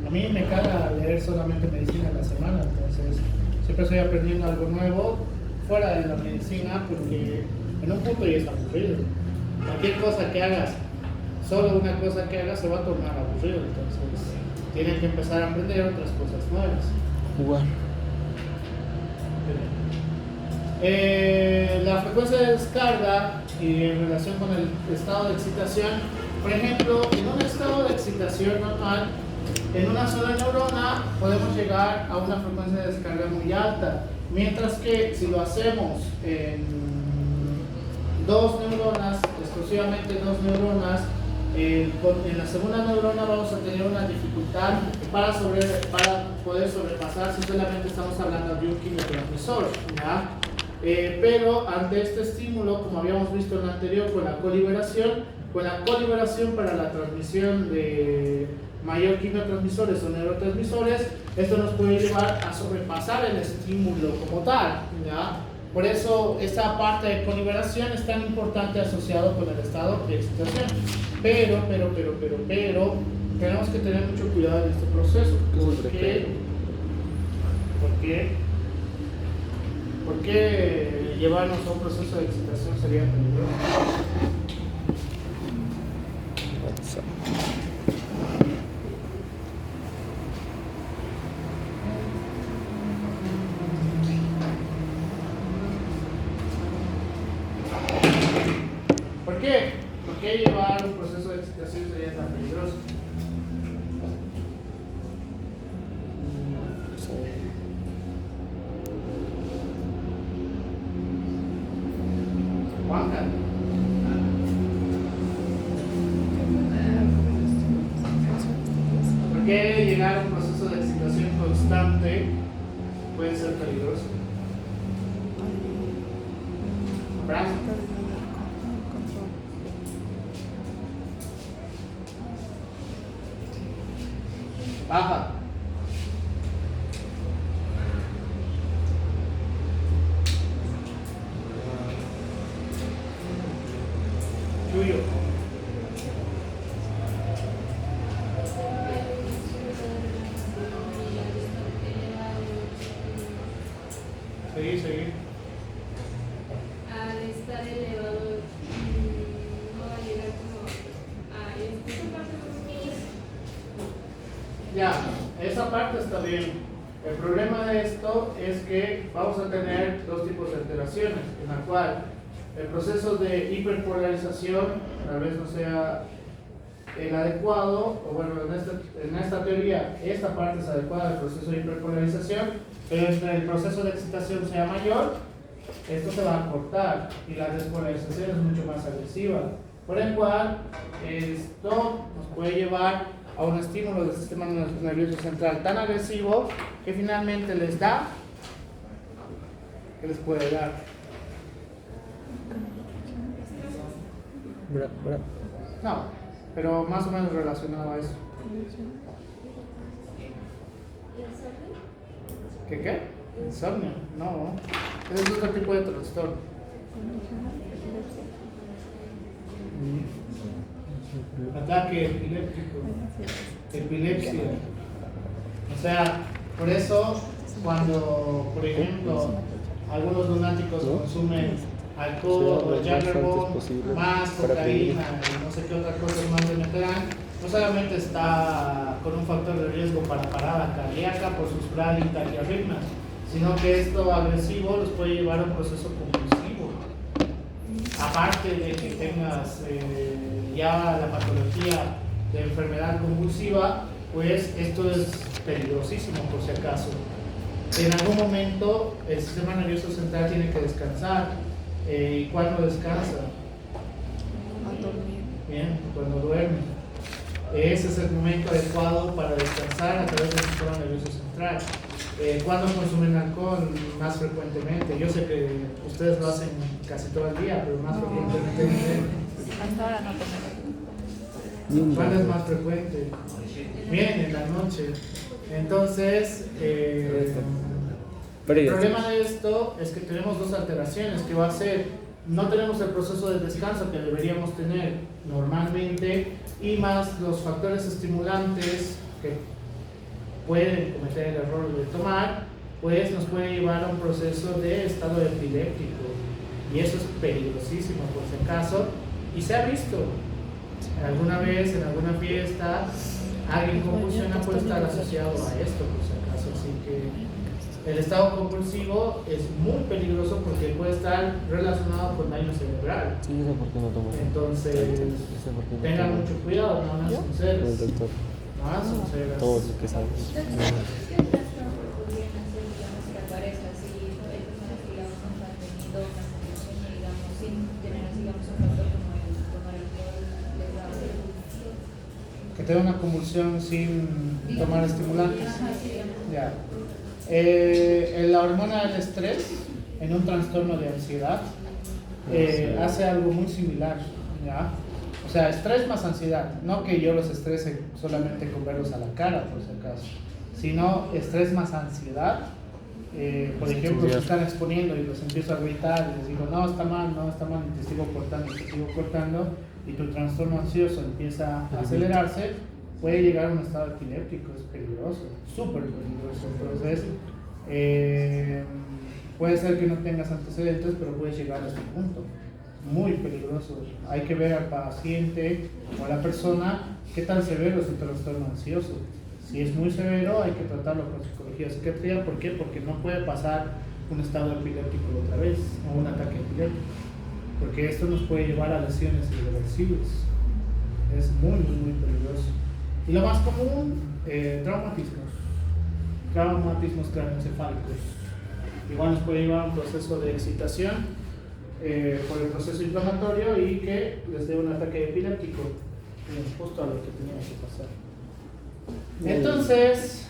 A mí me caga leer solamente medicina a la semana, entonces siempre estoy aprendiendo algo nuevo fuera de la medicina, porque en un punto ya está aburrido. Cualquier cosa que hagas, solo una cosa que hagas se va a tornar aburrido, entonces tienen que empezar a aprender otras cosas nuevas. Jugar. La frecuencia de descarga y en relación con el estado de excitación, por ejemplo, en un estado de excitación normal, en una sola neurona podemos llegar a una frecuencia de descarga muy alta, mientras que si lo hacemos en 2 neuronas, exclusivamente 2 neuronas, en la segunda neurona vamos a tener una dificultad para poder sobrepasar si solamente estamos hablando de un quimiotransmisor, ¿ya? Pero ante este estímulo, como habíamos visto en el anterior, con la coliberación para la transmisión de mayor quimiotransmisores o neurotransmisores, esto nos puede llevar a sobrepasar el estímulo como tal, ¿ya? Por eso esa parte de conliberación es tan importante asociado con el estado de excitación. Pero, tenemos que tener mucho cuidado en este proceso. ¿Por qué llevarnos a un proceso de excitación sería peligroso? ¿Por qué llevar un proceso de excitación sería tan peligroso? Juanca. ¿Por qué llegar a un proceso de excitación constante puede ser peligroso? Abrazo. Baja. Tuyo. Seguir. Al estar elevado, no va a llegar como a esta parte de Ya, esa parte está bien. El problema de esto es que vamos a tener dos tipos de alteraciones, en la cual el proceso de hiperpolarización tal vez no sea el adecuado, o bueno, en esta teoría esta parte es adecuada del proceso de hiperpolarización, pero el proceso de excitación sea mayor, esto se va a cortar y la despolarización es mucho más agresiva, por el cual esto nos puede llevar a un estímulo del sistema nervioso central tan agresivo que finalmente les da, ¿qué les puede dar? No, pero más o menos relacionado a eso. ¿Qué? Insomnio, no. Ese es otro tipo de trastorno. Ataque epiléptico, epilepsia. O sea, por eso cuando, por ejemplo, algunos lunáticos consumen alcohol o Jaggerbomb, más cocaína y no sé qué otras cosas más le meterán, no solamente está con un factor de riesgo para parada cardíaca por sus bradicardiarritmias, sino que esto agresivo los puede llevar a un proceso compulsivo. Aparte de que tengas ya la patología de enfermedad convulsiva, pues esto es peligrosísimo por si acaso. En algún momento el sistema nervioso central tiene que descansar. ¿Y cuándo descansa? Cuando dormir. Bien, cuando duerme. Ese es el momento adecuado para descansar a través del sistema nervioso central. ¿Cuándo consumen alcohol? Más frecuentemente. Yo sé que ustedes lo hacen casi todo el día, pero más frecuentemente. Hasta ahora no tomé. ¿Cuándo es más frecuente? Bien, en la noche. Entonces, el problema de esto es que tenemos dos alteraciones, que va a ser, no tenemos el proceso de descanso que deberíamos tener normalmente, y más los factores estimulantes que pueden cometer el error de tomar, pues nos puede llevar a un proceso de estado epiléptico, y eso es peligrosísimo por si acaso, y se ha visto alguna vez en alguna fiesta alguien convulsiona, puede estar asociado a esto por si acaso, así que el estado compulsivo es muy peligroso porque puede estar relacionado con daño cerebral. Sí, yo sé por qué no tomo. Entonces, tengan mucho cuidado, no van a sinceros. Con el doctor. No van a sinceros. Todos los que saben. ¿Qué trastorno podrían hacer, digamos, que aparezca así? Hay personas que, digamos, no están teniendo una condición, digamos, sin tener, digamos, un factor como el alcohol, les da Que tenga una convulsión sin tomar estimulantes. Ajá, sí, digamos. Ya. La hormona del estrés en un trastorno de ansiedad hace algo muy similar, ¿ya? O sea, estrés más ansiedad, no que yo los estrese solamente con verlos a la cara, por si acaso, sino estrés más ansiedad, por ejemplo, se están exponiendo y los empiezo a gritar y les digo, no, está mal, no, está mal, y te sigo cortando, y tu trastorno ansioso empieza a acelerarse, puede llegar a un estado epiléptico, es peligroso, súper peligroso. Entonces, puede ser que no tengas antecedentes, pero puedes llegar a este punto. Muy peligroso. Hay que ver al paciente o a la persona qué tan severo es el trastorno ansioso. Si es muy severo, hay que tratarlo con psicología, psiquiatría. ¿Por qué? Porque no puede pasar un estado epiléptico otra vez o un ataque epiléptico, porque esto nos puede llevar a lesiones irreversibles. Es muy, muy, muy peligroso. Y lo más común, traumatismos craneoencefálicos. Igual nos puede llevar a un proceso de excitación por el proceso inflamatorio y que les dé un ataque epiléptico, justo a lo que tenía que pasar. Entonces,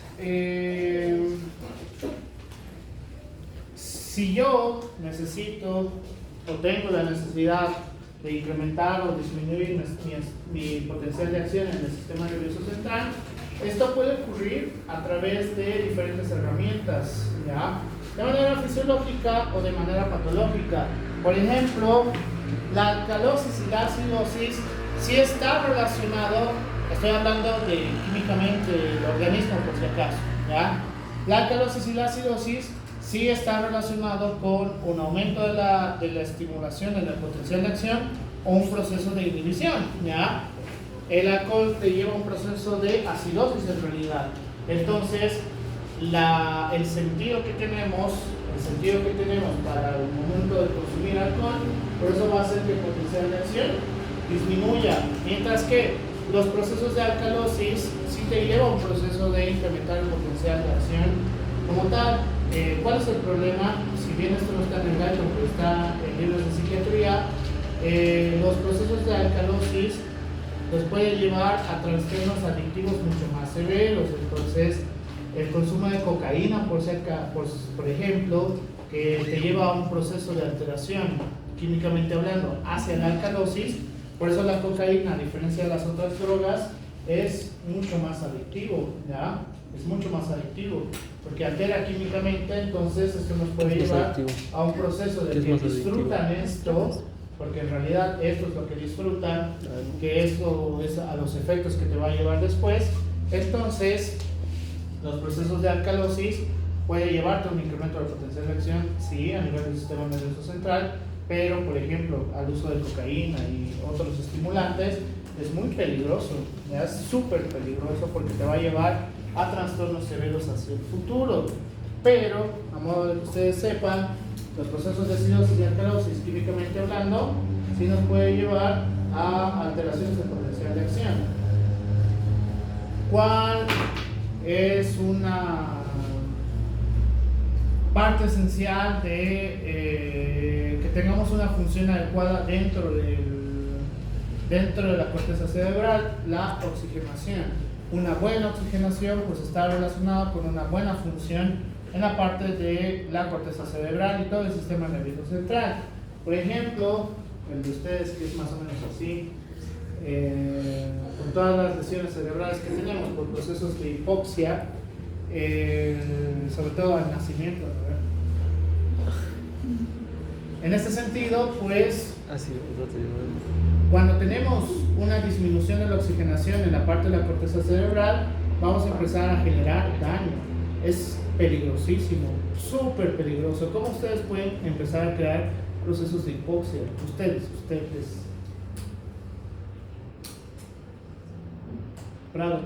si yo necesito o tengo la necesidad de incrementar o disminuir mi potencial de acción en el sistema nervioso central, esto puede ocurrir a través de diferentes herramientas, ¿ya? De manera fisiológica o de manera patológica. Por ejemplo, la alcalosis y la acidosis sí está relacionado, estoy hablando de químicamente del organismo por si acaso, ¿ya? La alcalosis y la acidosis sí está relacionado con un aumento de la estimulación en el potencial de acción o un proceso de inhibición, ¿ya? El alcohol te lleva a un proceso de acidosis en realidad. Entonces, el sentido que tenemos para el momento de consumir alcohol, por eso va a hacer que el potencial de acción disminuya, mientras que los procesos de alcalosis sí te lleva a un proceso de incrementar el potencial de acción como tal. ¿Cuál es el problema? Si bien esto no está en el guideline, pero está en libros de psiquiatría, los procesos de alcalosis los puede llevar a trastornos adictivos mucho más severos. Entonces, el consumo de cocaína, por ejemplo, que te lleva a un proceso de alteración, químicamente hablando, hacia la alcalosis. Por eso la cocaína, a diferencia de las otras drogas, es mucho más adictivo, ¿ya? Es mucho más adictivo, porque altera químicamente. Entonces esto nos puede llevar a un proceso de que disfrutan esto, porque en realidad esto es lo que disfrutan, que esto es a los efectos que te va a llevar después. Entonces, los procesos de alcalosis puede llevarte a un incremento de potencial de acción, sí, a nivel del sistema nervioso central, pero por ejemplo al uso de cocaína y otros estimulantes es muy peligroso, es súper peligroso, porque te va a llevar a trastornos severos hacia el futuro. Pero, a modo de que ustedes sepan, los procesos de acidosis y alcalosis, químicamente hablando, sí nos puede llevar a alteraciones de potencial de acción. ¿Cuál es una parte esencial de que tengamos una función adecuada dentro de la corteza cerebral? La oxigenación. Una buena oxigenación pues está relacionada con una buena función en la parte de la corteza cerebral y todo el sistema nervioso central. Por ejemplo, el de ustedes, que es más o menos así, con todas las lesiones cerebrales que tenemos por procesos de hipoxia, sobre todo al nacimiento, ¿verdad? En este sentido, pues, cuando tenemos una disminución de la oxigenación en la parte de la corteza cerebral, vamos a empezar a generar daño. Es peligrosísimo, súper peligroso. ¿Cómo ustedes pueden empezar a crear procesos de hipoxia? Ustedes. Prado.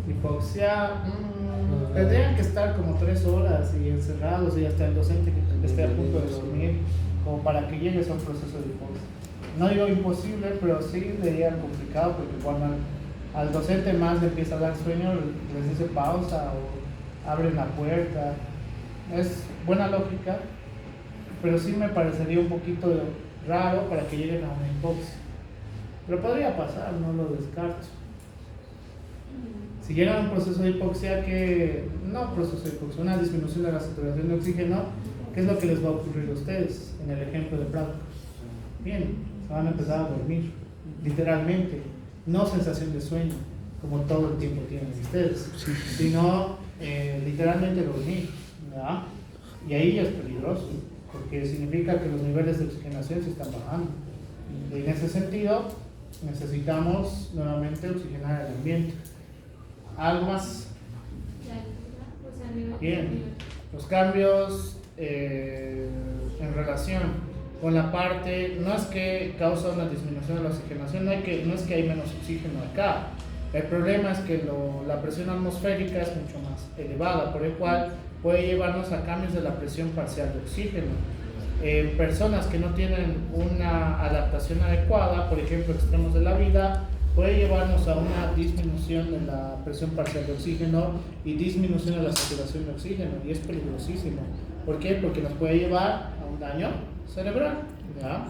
Hipoxia, tendrían que estar como 3 horas y encerrados, y hasta el docente que esté a punto de dormir, como para que llegues a un proceso de hipoxia. No digo imposible, pero sí sería complicado, porque cuando al docente más le empieza a dar sueño, les dice pausa o abren la puerta. Es buena lógica, pero sí me parecería un poquito raro para que lleguen a una hipoxia. Pero podría pasar, no lo descarto. Si llegan a un proceso de hipoxia, una disminución de la saturación de oxígeno, ¿qué es lo que les va a ocurrir a ustedes en el ejemplo de Prado? Bien, se van a empezar a dormir, literalmente, no sensación de sueño. como todo el tiempo tienen ustedes, sino literalmente dormir, ¿verdad? Y ahí ya es peligroso, porque significa que los niveles de oxigenación se están bajando. Y en ese sentido, necesitamos nuevamente oxigenar el ambiente. ¿Algo más? Bien. Los cambios en relación con la parte, no es que causa una disminución de la oxigenación, no es que hay menos oxígeno acá. El problema es que la presión atmosférica es mucho más elevada, por el cual puede llevarnos a cambios de la presión parcial de oxígeno. Personas que no tienen una adaptación adecuada, por ejemplo, extremos de la vida, puede llevarnos a una disminución de la presión parcial de oxígeno y disminución de la saturación de oxígeno, y es peligrosísimo. ¿Por qué? Porque nos puede llevar a un daño cerebral, ¿ya?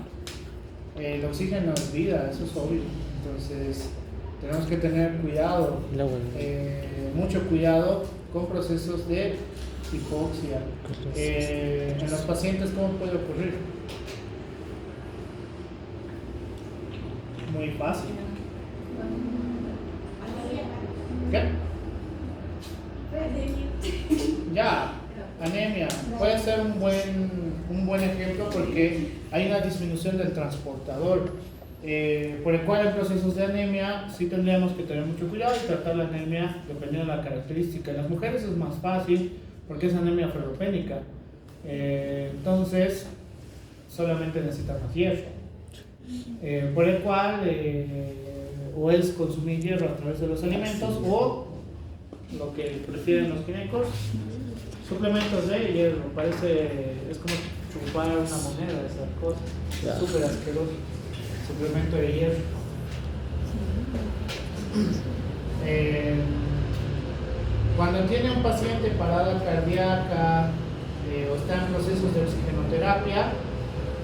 El oxígeno es vida, eso es obvio. Entonces, tenemos que tener cuidado, mucho cuidado con procesos de hipoxia. En los pacientes, ¿cómo puede ocurrir? Muy fácil. ¿Qué? Ya, anemia. Puede ser un buen ejemplo porque hay una disminución del transportador, por el cual en procesos de anemia sí tendríamos que tener mucho cuidado y tratar la anemia dependiendo de la característica. En las mujeres es más fácil porque es anemia ferropénica, entonces solamente necesita más hierro, por el cual o es consumir hierro a través de los alimentos o lo que prefieren los ginecos, suplementos de hierro. Es como chupar una moneda, esas cosas, súper asqueroso. Suplemento de hierro. Cuando tiene un paciente parada cardíaca o está en procesos de oxigenoterapia,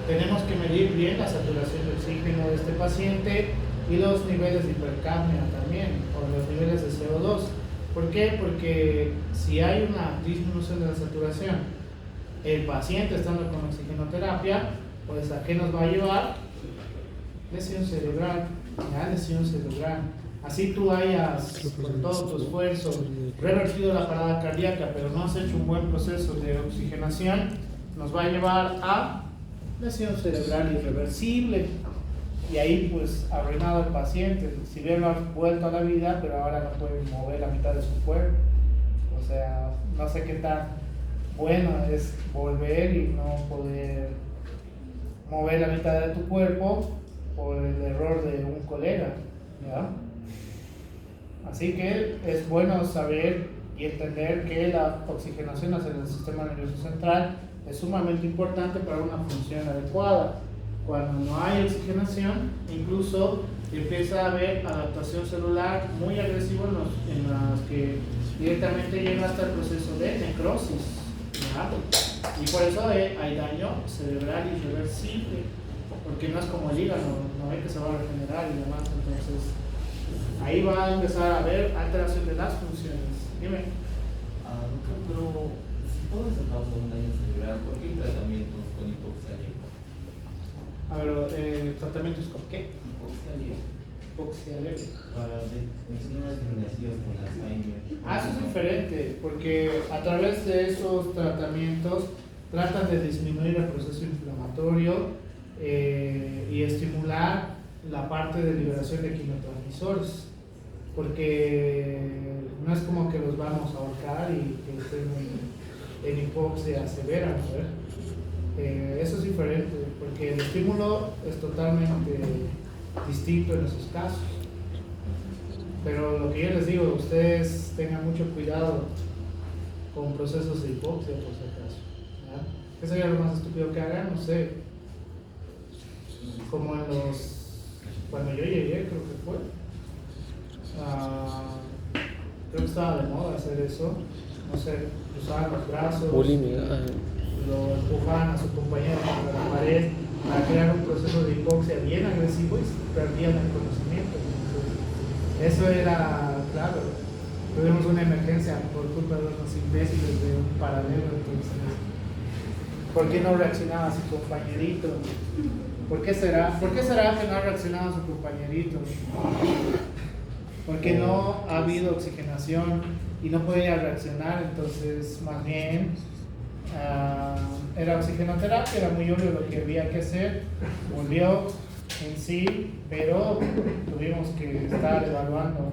tenemos que medir bien la saturación de oxígeno de este paciente y los niveles de hipercapnia también, o los niveles de CO2. ¿Por qué? Porque si hay una disminución de la saturación, el paciente estando con oxigenoterapia, pues ¿a qué nos va a llevar? Lesión cerebral, lesión cerebral. Así tú hayas, con todo tu esfuerzo, revertido la parada cardíaca, pero no has hecho un buen proceso de oxigenación, nos va a llevar a lesión cerebral irreversible. Y ahí pues arruinado el paciente, si bien lo ha vuelto a la vida, pero ahora no puede mover la mitad de su cuerpo. O sea, no sé qué tan bueno es volver y no poder mover la mitad de tu cuerpo por el error de un colega, ¿ya? Así que es bueno saber y entender que la oxigenación hacia el sistema nervioso central es sumamente importante para una función adecuada. Cuando no hay oxigenación, incluso empieza a haber adaptación celular muy agresiva en las que directamente llega hasta el proceso de necrosis, ¿ya? Y por eso hay daño cerebral irreversible, porque no es como el hígado, no es que se va a regenerar y demás. Entonces ahí va a empezar a haber alteración de las funciones. Dime. Doctor, pero si todo eso causa un daño cerebral, ¿por qué hay tratamientos con hipoxia leve? A ver, ¿tratamientos con qué? Hipoxia leve. Hipoxia leve. Para mencionar las nacidos con Alzheimer. Eso es diferente, porque a través de esos tratamientos tratan de disminuir el proceso inflamatorio y estimular la parte de liberación de quimiotransmisores, porque no es como que los vamos a ahorcar y que estén en hipoxia severa, ¿no? Eso es diferente, porque el estímulo es totalmente distinto en esos casos. Pero lo que yo les digo, ustedes tengan mucho cuidado con procesos de hipoxia, por si acaso, ¿ya? ¿Qué sería lo más estúpido que hagan? No sé. Como cuando yo llegué, creo que fue. Creo que estaba de moda hacer eso. No sé, cruzaban los brazos. Bulimia. Lo empujaban a su compañero contra la pared para crear un proceso de hipoxia bien agresivo y perdían el conocimiento. Entonces, eso era, claro, tuvimos una emergencia por culpa de unos imbéciles de un paralelo. Entonces, ¿por qué no reaccionaba su compañerito? ¿Por qué será que no ha reaccionado su compañerito? porque no ha habido oxigenación y no podía reaccionar, entonces más bien era oxigenoterapia, era muy obvio lo que había que hacer, murió en sí, pero tuvimos que estar evaluando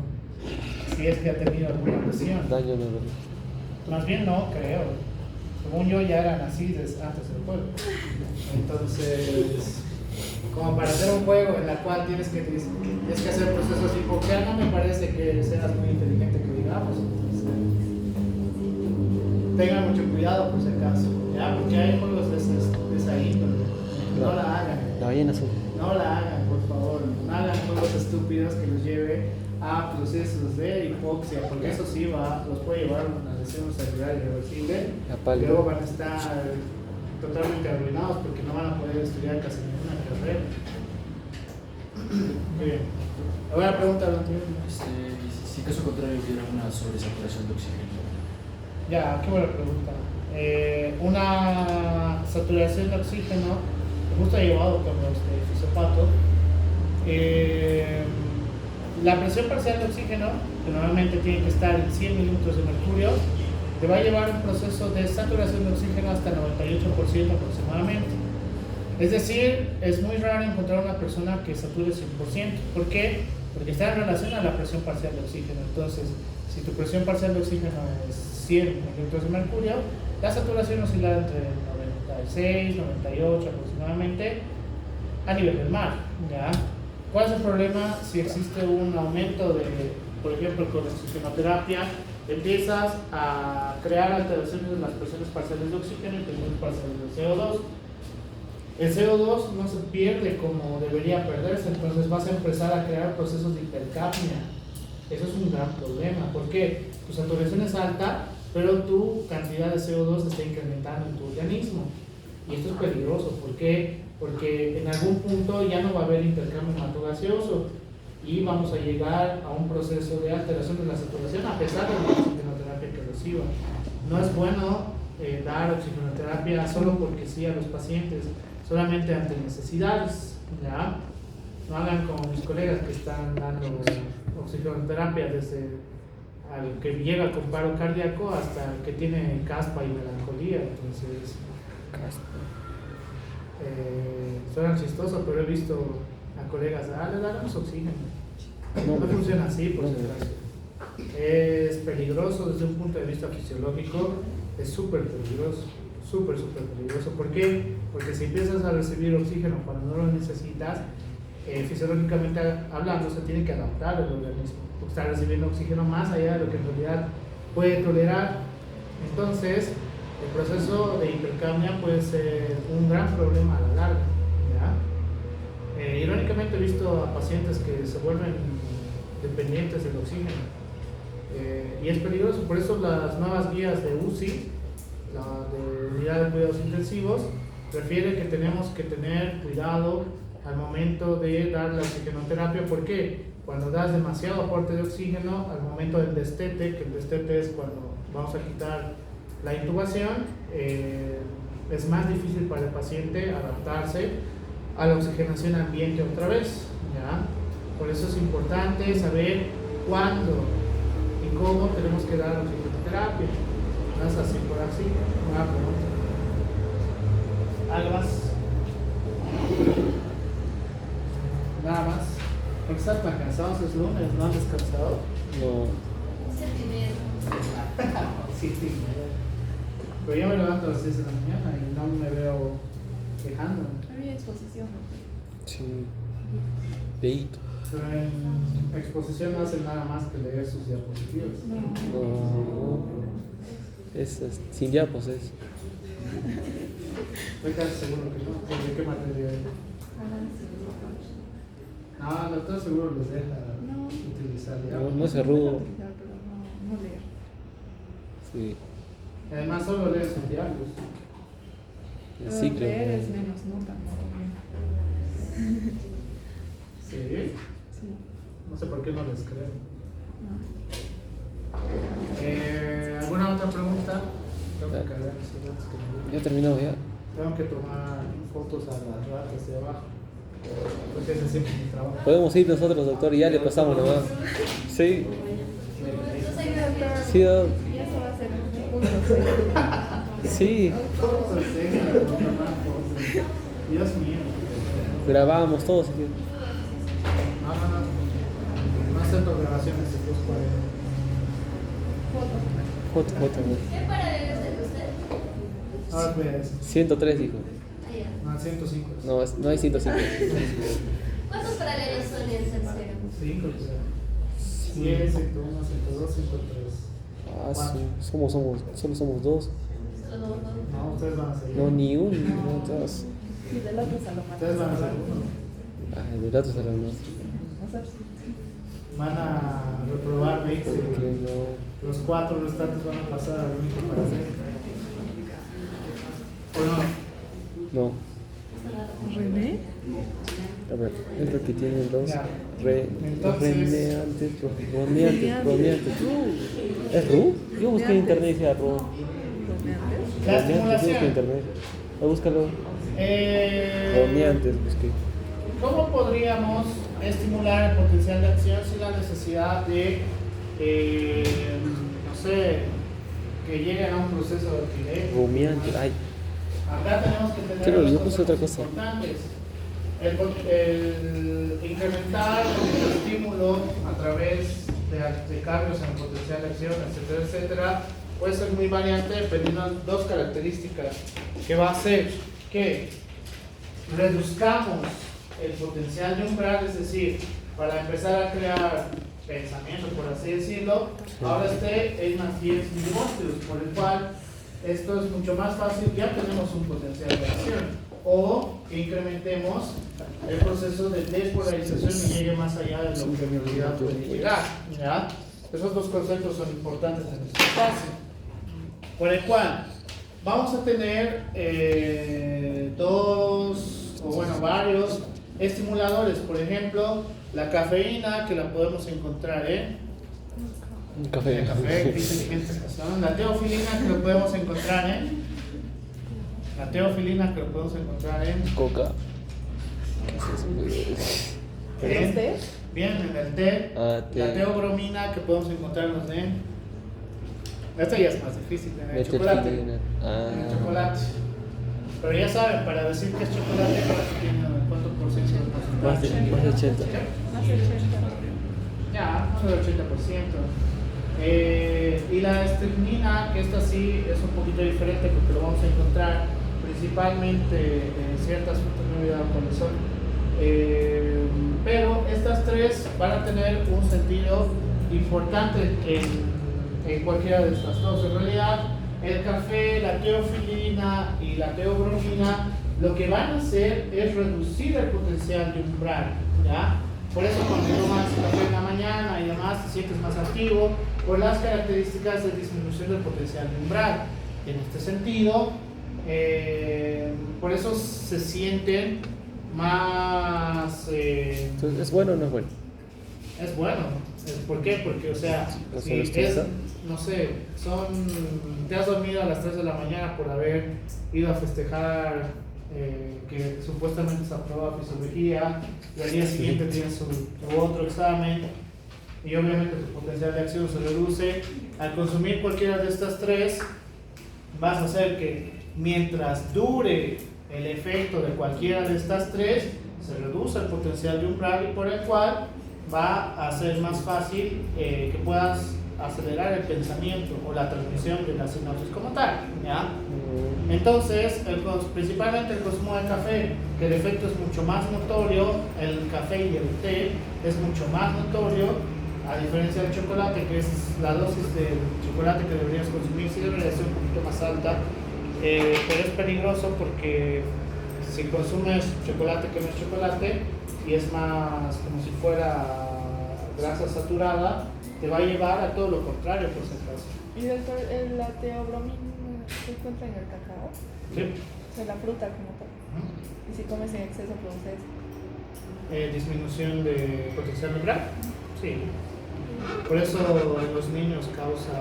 si es que ha tenido alguna lesión. Daño no, Más bien no creo, según yo ya eran así antes del juego, entonces como para hacer un juego en el cual tienes que hacer procesos tipo que no me parece que seas muy inteligente que digamos. Tengan mucho cuidado por si acaso, ¿ya? Porque hay juegos de esa índole. No la hagan. La ballena azul. No la hagan, por favor. No hagan juegos estúpidos que los lleve a procesos de hipoxia, porque eso sí los puede llevar a una lesión cerebral irreversible. Y luego van a estar totalmente arruinados porque no van a poder estudiar casi ninguna carrera. Muy bien. Ahora pregunta a Si caso contrario hubiera una sobresaturación de oxígeno. Ya, qué buena pregunta. Una saturación de oxígeno, justo ha llevado con los de fisiopato. La presión parcial de oxígeno, que normalmente tiene que estar en 100 milímetros de mercurio, te va a llevar un proceso de saturación de oxígeno hasta 98% aproximadamente. Es decir, es muy raro encontrar una persona que sature 100%. ¿Por qué? Porque está en relación a la presión parcial de oxígeno. Entonces, si tu presión parcial de oxígeno es 100 milímetros de mercurio, la saturación oscila entre 96, 98 aproximadamente a nivel del mar, ¿ya? ¿Cuál es el problema si existe un aumento de, por ejemplo, con la oxigenoterapia, empiezas a crear alteraciones en las presiones parciales de oxígeno y presiones parciales de CO2? El CO2 no se pierde como debería perderse, entonces vas a empezar a crear procesos de hipercapnia. Eso es un gran problema. ¿Por qué? Tu saturación es alta, pero tu cantidad de CO2 se está incrementando en tu organismo. Y esto es peligroso. ¿Por qué? Porque en algún punto ya no va a haber intercambio hematogaseoso y vamos a llegar a un proceso de alteración de la saturación a pesar de la oxigenoterapia que reciba. No es bueno dar oxigenoterapia solo porque sí a los pacientes, solamente ante necesidades, ¿ya? No hagan como mis colegas que están dando oxigenoterapia desde al que llega con paro cardíaco hasta el que tiene caspa y melancolía. Entonces, suena chistoso, pero he visto a colegas, le damos oxígeno. No funciona así, por si acaso. Es peligroso desde un punto de vista fisiológico, es súper peligroso, súper peligroso. ¿Por qué? Porque si empiezas a recibir oxígeno cuando no lo necesitas, fisiológicamente hablando, se tiene que adaptar el organismo, porque está recibiendo oxígeno más allá de lo que en realidad puede tolerar. Entonces, el proceso de hipercapnia puede ser un gran problema a la larga, ¿ya? Irónicamente he visto a pacientes que se vuelven dependientes del oxígeno, y es peligroso. Por eso las nuevas guías de UCI, la de unidad de cuidados intensivos, refiere que tenemos que tener cuidado al momento de dar la oxigenoterapia. ¿Por qué? Cuando das demasiado aporte de oxígeno, al momento del destete, que el destete es cuando vamos a quitar la intubación, es más difícil para el paciente adaptarse a la oxigenación ambiente otra vez, ¿ya? Por eso es importante saber cuándo y cómo tenemos que dar oxigenoterapia. No es así por así. Una pregunta. ¿Algo más? Nada más. ¿Por qué están tan cansados? Es lunes, ¿no han descansado? No. Sí. Pero yo me levanto a las 6 de la mañana y no me veo quejando. Había exposición. Sí. Veíto. Pero en exposición no hacen nada más que leer sus diapositivas. No. Es sin diapos es. Estoy casi seguro que no. ¿De qué materia es? No, el doctor seguro los deja utilizar diapos. No se rudo. Pero no leer. Sí. Además solo leen sus diálogos. El Pero ciclo. leer es menos nota, ¿no? ¿Sí? Sí. No sé por qué no les creo. No. ¿Alguna otra pregunta? Tengo que cargar esos datos que me Ya terminamos ya. Tengo que tomar fotos a las ratas de abajo. Porque ese siempre es mi trabajo. Podemos ir nosotros, doctor, y ya le pasamos nomás. Sí. Sí, Y eso va a ser un punto. sí. ¿Cómo se enseña? Dios mío. Grabamos todos. ¿Sí? No acepto grabaciones de plus 40. Foto. ¿Qué paralelo es usted? Ahora pues, 103, dijo. no, 105. No hay 105. ¿Cuántos paralelos son en tercero? 5, 100, 101, 102, 103. Ah, solo somos dos. No, ustedes van a ser No, ni uno. No, todos. Y del otro salón. Ustedes van a ser uno. Ay, de datos a la no. Van a reprobar 20. Que no. Los 4 restantes van a pasar al único para hacer. ¿O no? No. René. A ver, es lo que tienen dos. Ya. Entonces- Roneantes. ¿Es Ru? Yo busqué en internet y decía Ru. Roneantes. La Roneantes, yo busqué en estimulación. internet. Búscalo. Roneantes, busqué. ¿Cómo podríamos estimular el potencial de acción sin la necesidad de, no sé, que lleguen a un proceso de alquiler? Rumiantes, ay. Acá tenemos que tener Claro, dos yo puse otra cosas cosa. importantes. El incrementar el estímulo a través de cambios en el potencial de acción, etcétera, etcétera, puede ser muy variante dependiendo de dos características que va a hacer que reduzcamos el potencial de umbral, es decir, para empezar a crear pensamiento, por así decirlo, ahora esté en más 10 milivoltios, por el cual esto es mucho más fácil, ya tenemos un potencial de acción, o que incrementemos el proceso de despolarización y llegue más allá de lo que en realidad puede llegar, ¿ya? Esos dos conceptos son importantes en este espacio, por el cual vamos a tener varios estimuladores, por ejemplo, la cafeína, que la podemos encontrar en Un café. la teofilina, que lo podemos encontrar en Coca. ¿Los té? bien, en el té, Ah, té. la teobromina, que podemos encontrar en los de esto ya es más difícil, en el chocolate. Meterfilina. En el Ah. chocolate. Pero ya saben, para decir que es chocolate, tiene cuánto por ciento de Más de 80. Más de 80. Ya, más del 80%. Y la estricnina, que esta sí es un poquito diferente porque lo vamos a encontrar principalmente en ciertas frutas, no he olvidado cuáles son. Pero estas tres van a tener un sentido importante en cualquiera de estas dos. En realidad, el café, la teofilina y la teobromina lo que van a hacer es reducir el potencial de umbral, ¿ya? Por eso cuando tomas café en la mañana y demás te sientes más activo por las características de disminución del potencial de umbral. En este sentido, por eso se sienten más... Entonces, ¿es bueno o no es bueno? Es bueno. ¿Por qué? Porque, o sea, ¿No si son es, estresa? no sé, te has dormido a las 3 de la mañana por haber ido a festejar que supuestamente se aprobaba fisiología y al día siguiente tienes tu otro examen y obviamente tu potencial de acción se reduce. Al consumir cualquiera de estas tres, vas a hacer que mientras dure el efecto de cualquiera de estas tres, se reduce el potencial de umbral y por el cual va a ser más fácil que puedas acelerar el pensamiento o la transmisión de la sinapsis como tal, ¿ya? Entonces, principalmente el consumo de café, que el efecto es mucho más notorio, el café y el té es mucho más notorio, a diferencia del chocolate, que es la dosis de chocolate que deberías consumir, sí debería ser un poquito más alta, pero es peligroso porque si consumes chocolate que no es chocolate y es más como si fuera grasa saturada, te va a llevar a todo lo contrario, por si acaso. ¿Y la teobromina se encuentra en el cacao? ¿Sí? En la fruta como tal. Y si comes en exceso produce eso. Disminución de potencial umbral, sí. Por eso en los niños causa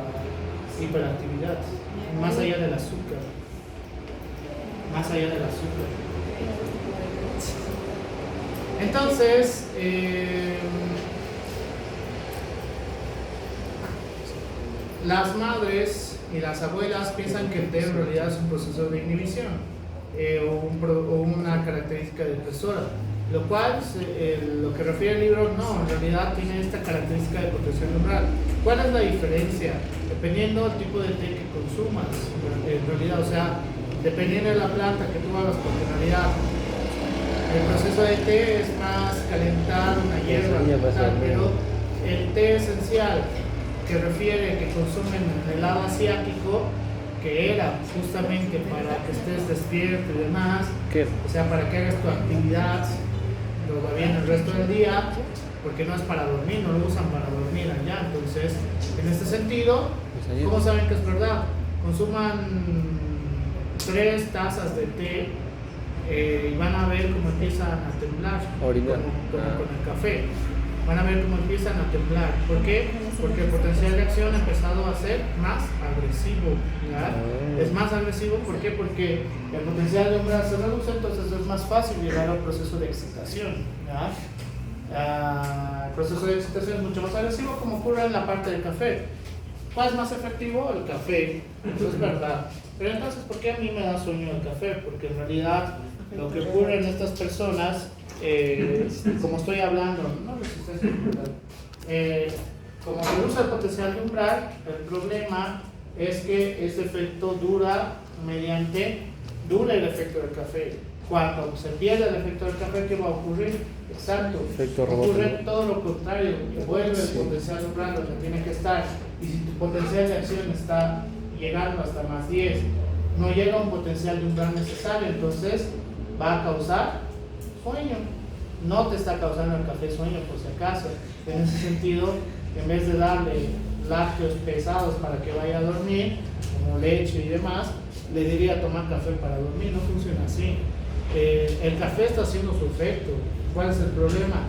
hiperactividad, más allá del azúcar. Más allá del azúcar. Entonces, las madres y las abuelas piensan que el té en realidad es un proceso de inhibición o una característica depresora, lo cual, lo que refiere el libro, no, en realidad tiene esta característica de protección umbral. ¿Cuál es la diferencia? Dependiendo del tipo de té que consumas, en realidad, o sea, dependiendo de la planta que tú hagas, porque en realidad el proceso de té es más calentar una hierba, pero el té esencial que refiere que consumen en el lado asiático, que era justamente para que estés despierto y demás, ¿Qué? o sea, para que hagas tu actividad todavía el resto del día, porque no es para dormir, no lo usan para dormir allá. Entonces, en este sentido, ¿cómo saben que es verdad? Consuman 3 tazas de té y van a ver cómo empiezan a temblar, como con el café. Van a ver cómo empiezan a temblar. ¿Por qué? Porque el potencial de acción ha empezado a ser más agresivo. ¿Ya? Es más agresivo, ¿por qué? Porque el potencial de umbral se reduce, entonces es más fácil llegar al proceso de excitación. ¿Ya? El proceso de excitación es mucho más agresivo, como ocurre en la parte del café. ¿Cuál es más efectivo? El café. Eso es verdad. Pero entonces, ¿por qué a mí me da sueño el café? Porque en realidad lo que ocurre en estas personas, como estoy hablando, no resistencia umbral, como se usa el potencial de umbral, el problema es que ese efecto dura el efecto del café. Cuando se pierde el efecto del café, ¿qué va a ocurrir? Exacto, ocurre todo lo contrario, que vuelve el potencial de umbral donde tiene que estar, y si tu potencial de acción está llegando hasta más 10, no llega a un potencial de umbral necesario, entonces va a causar sueño. No te está causando el café sueño, por si acaso. En ese sentido, en vez de darle lácteos pesados para que vaya a dormir, como leche y demás, le diría tomar café para dormir. No funciona así. El café está haciendo su efecto. ¿Cuál es el problema?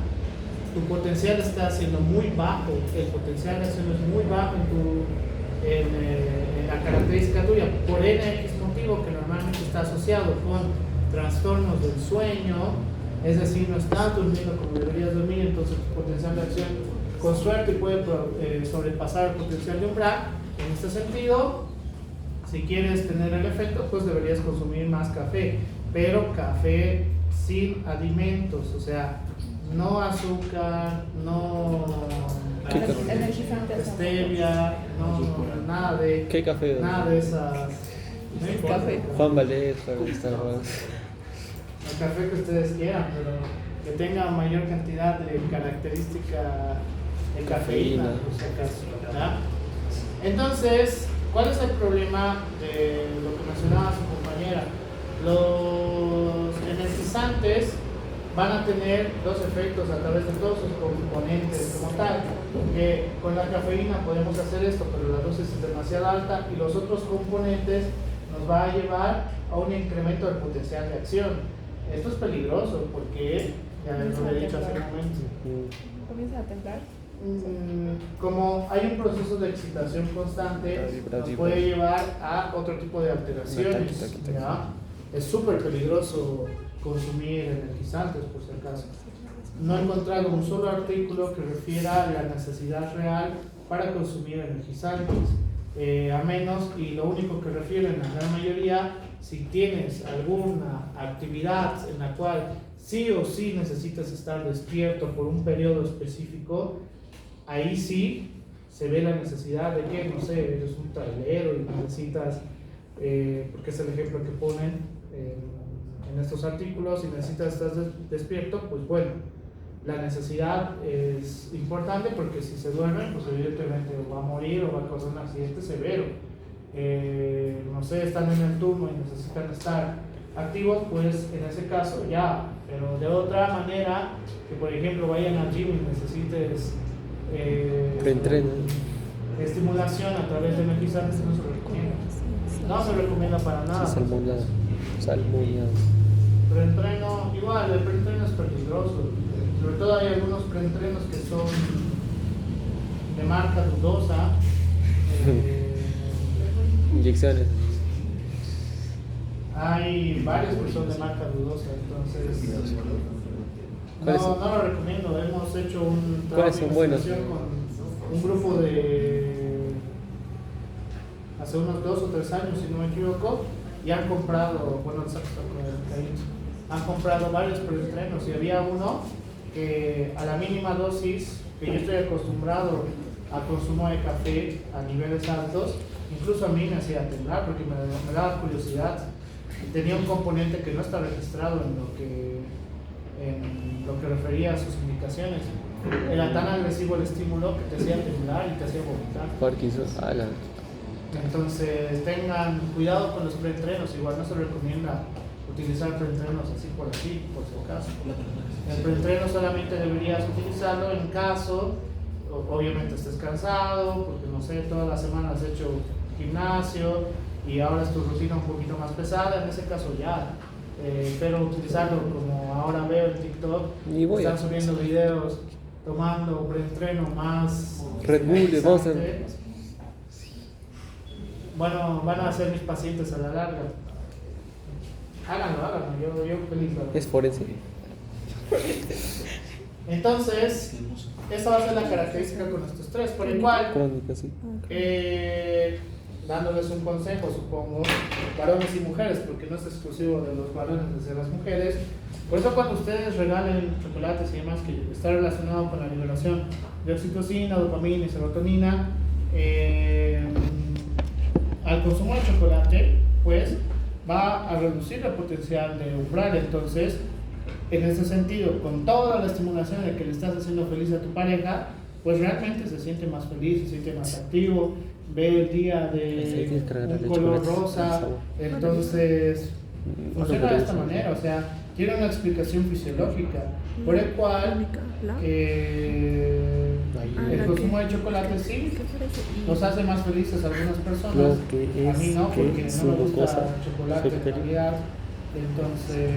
Tu potencial está siendo muy bajo. El potencial de acción es muy bajo en la característica tuya, por NX motivo que normalmente está asociado con trastornos del sueño, es decir, no estás durmiendo como deberías dormir, entonces tu potencial de acción con suerte puede sobrepasar el potencial de umbral. En este sentido, si quieres tener el efecto, pues deberías consumir más café, pero café sin alimentos, o sea, no azúcar, no stevia, no nada de ¿Qué café? nada de esas. Café. Juan Valdez, Starbucks. El café que ustedes quieran, pero que tenga mayor cantidad de característica de cafeína, por si acaso, ¿verdad? Entonces, ¿cuál es el problema de lo que mencionaba su compañera? Los energizantes van a tener 2 efectos a través de todos sus componentes como tal. Que con la cafeína podemos hacer esto, pero la dosis es demasiado alta y los otros componentes nos va a llevar a un incremento del potencial de acción. Esto es peligroso porque, ya lo he dicho hace un momento, ¿Comienza a temblar? como hay un proceso de excitación constante, nos puede llevar a otro tipo de alteraciones. ¿Ya? Es súper peligroso consumir energizantes, por si acaso. No he encontrado un solo artículo que refiera a la necesidad real para consumir energizantes, a menos, y lo único que refieren a la gran mayoría, si tienes alguna actividad en la cual sí o sí necesitas estar despierto por un periodo específico, ahí sí se ve la necesidad de que, no sé, eres un trailero y necesitas, porque es el ejemplo que ponen en estos artículos, si necesitas estar despierto, pues bueno, la necesidad es importante porque si se duermen, pues evidentemente va a morir o va a causar un accidente severo. No sé, están en el turno y necesitan estar activos, pues en ese caso ya, pero de otra manera, que por ejemplo vayan al gym y necesites estimulación a través de energizantes, no se recomienda. No se recomienda para nada. Salmoneado. Preentreno, igual, el preentreno es peligroso. Sobre todo hay algunos preentrenos que son de marca dudosa. Inyecciones. Hay varios que son de marca dudosa, entonces ¿Cuáles No, son? no lo recomiendo. Hemos hecho un trabajo ¿Cuáles de son buenos? investigación con un grupo de hace unos 2 o 3 años, si no me equivoco, y han comprado, bueno, han comprado varios preentrenos y había uno que a la mínima dosis que yo estoy acostumbrado al consumo de café a niveles altos, incluso a mí me hacía temblar porque me daba curiosidad. Tenía un componente que no está registrado en lo que refería a sus indicaciones. Era tan agresivo el estímulo que te hacía temblar y te hacía vomitar. Parkinson, ala. Entonces tengan cuidado con los preentrenos, igual no se recomienda utilizar preentrenos así, por si acaso. El preentreno solamente deberías utilizarlo en caso, obviamente estés cansado, porque no sé, toda la semana has hecho gimnasio y ahora es tu rutina un poquito más pesada, en ese caso ya. Pero utilizarlo como ahora veo en TikTok, Ni voy están a- subiendo videos tomando preentreno más Red Bull, energizante. Monster. Bueno, van a ser mis pacientes a la larga. Háganlo, yo feliz. la verdad. ¿Es forense? Entonces, esta va a ser la característica con estos tres, por el cual, Crónica, sí. dándoles un consejo, supongo, varones y mujeres, porque no es exclusivo de los varones hacia las mujeres. Por eso cuando ustedes regalen chocolates y demás que está relacionado con la liberación de oxitocina, dopamina y serotonina, al consumo de chocolate, pues va a reducir el potencial de umbral. Entonces, en ese sentido, con toda la estimulación de que le estás haciendo feliz a tu pareja, pues realmente se siente más feliz, se siente más activo, ve el día de un color rosa. Entonces, funciona de esta manera, o sea, tiene una explicación fisiológica, por el cual el consumo de chocolate sí nos hace más felices a algunas personas, Lo que a mí no, es porque que no me su gusta cosa el chocolate de secretaria. calidad. Entonces,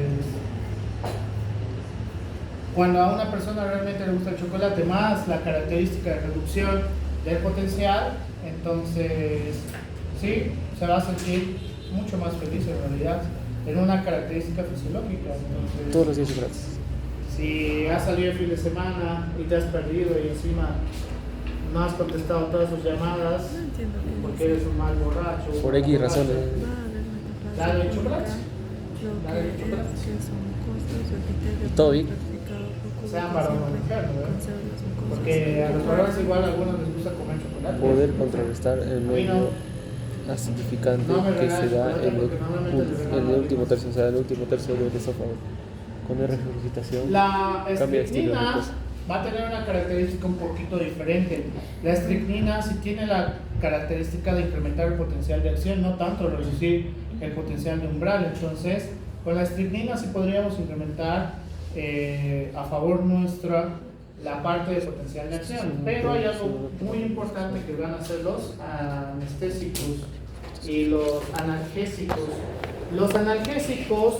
cuando a una persona realmente le gusta el chocolate más la característica de reducción del potencial, entonces sí, se va a sentir mucho más feliz en realidad, en una característica fisiológica. Entonces, Todos los días gratis. si has salido el fin de semana y te has perdido y encima no has contestado todas sus llamadas porque eres un mal borracho, Por una X borracha, razones. dale el chocolate. Dale el chocolate. ¿Y todo bien? Sean varón o mujer, ¿no? Porque a los varones igual a algunos les gusta comer chocolate. Poder contrarrestar el medio acidificante No me que regales se da chocolate en porque normalmente les en regalo el último algo. tercio, o sea, el último tercio del esófago. Con la regurgitación La cambia de estilo de estricnina cosa. va a tener una característica un poquito diferente. La estricnina sí tiene la característica de incrementar el potencial de acción, no tanto reducir el potencial de umbral. Entonces, con la estricnina sí podríamos incrementar a favor nuestra la parte de potencial de acción. Pero hay algo muy importante que van a ser los anestésicos y los analgésicos. Los analgésicos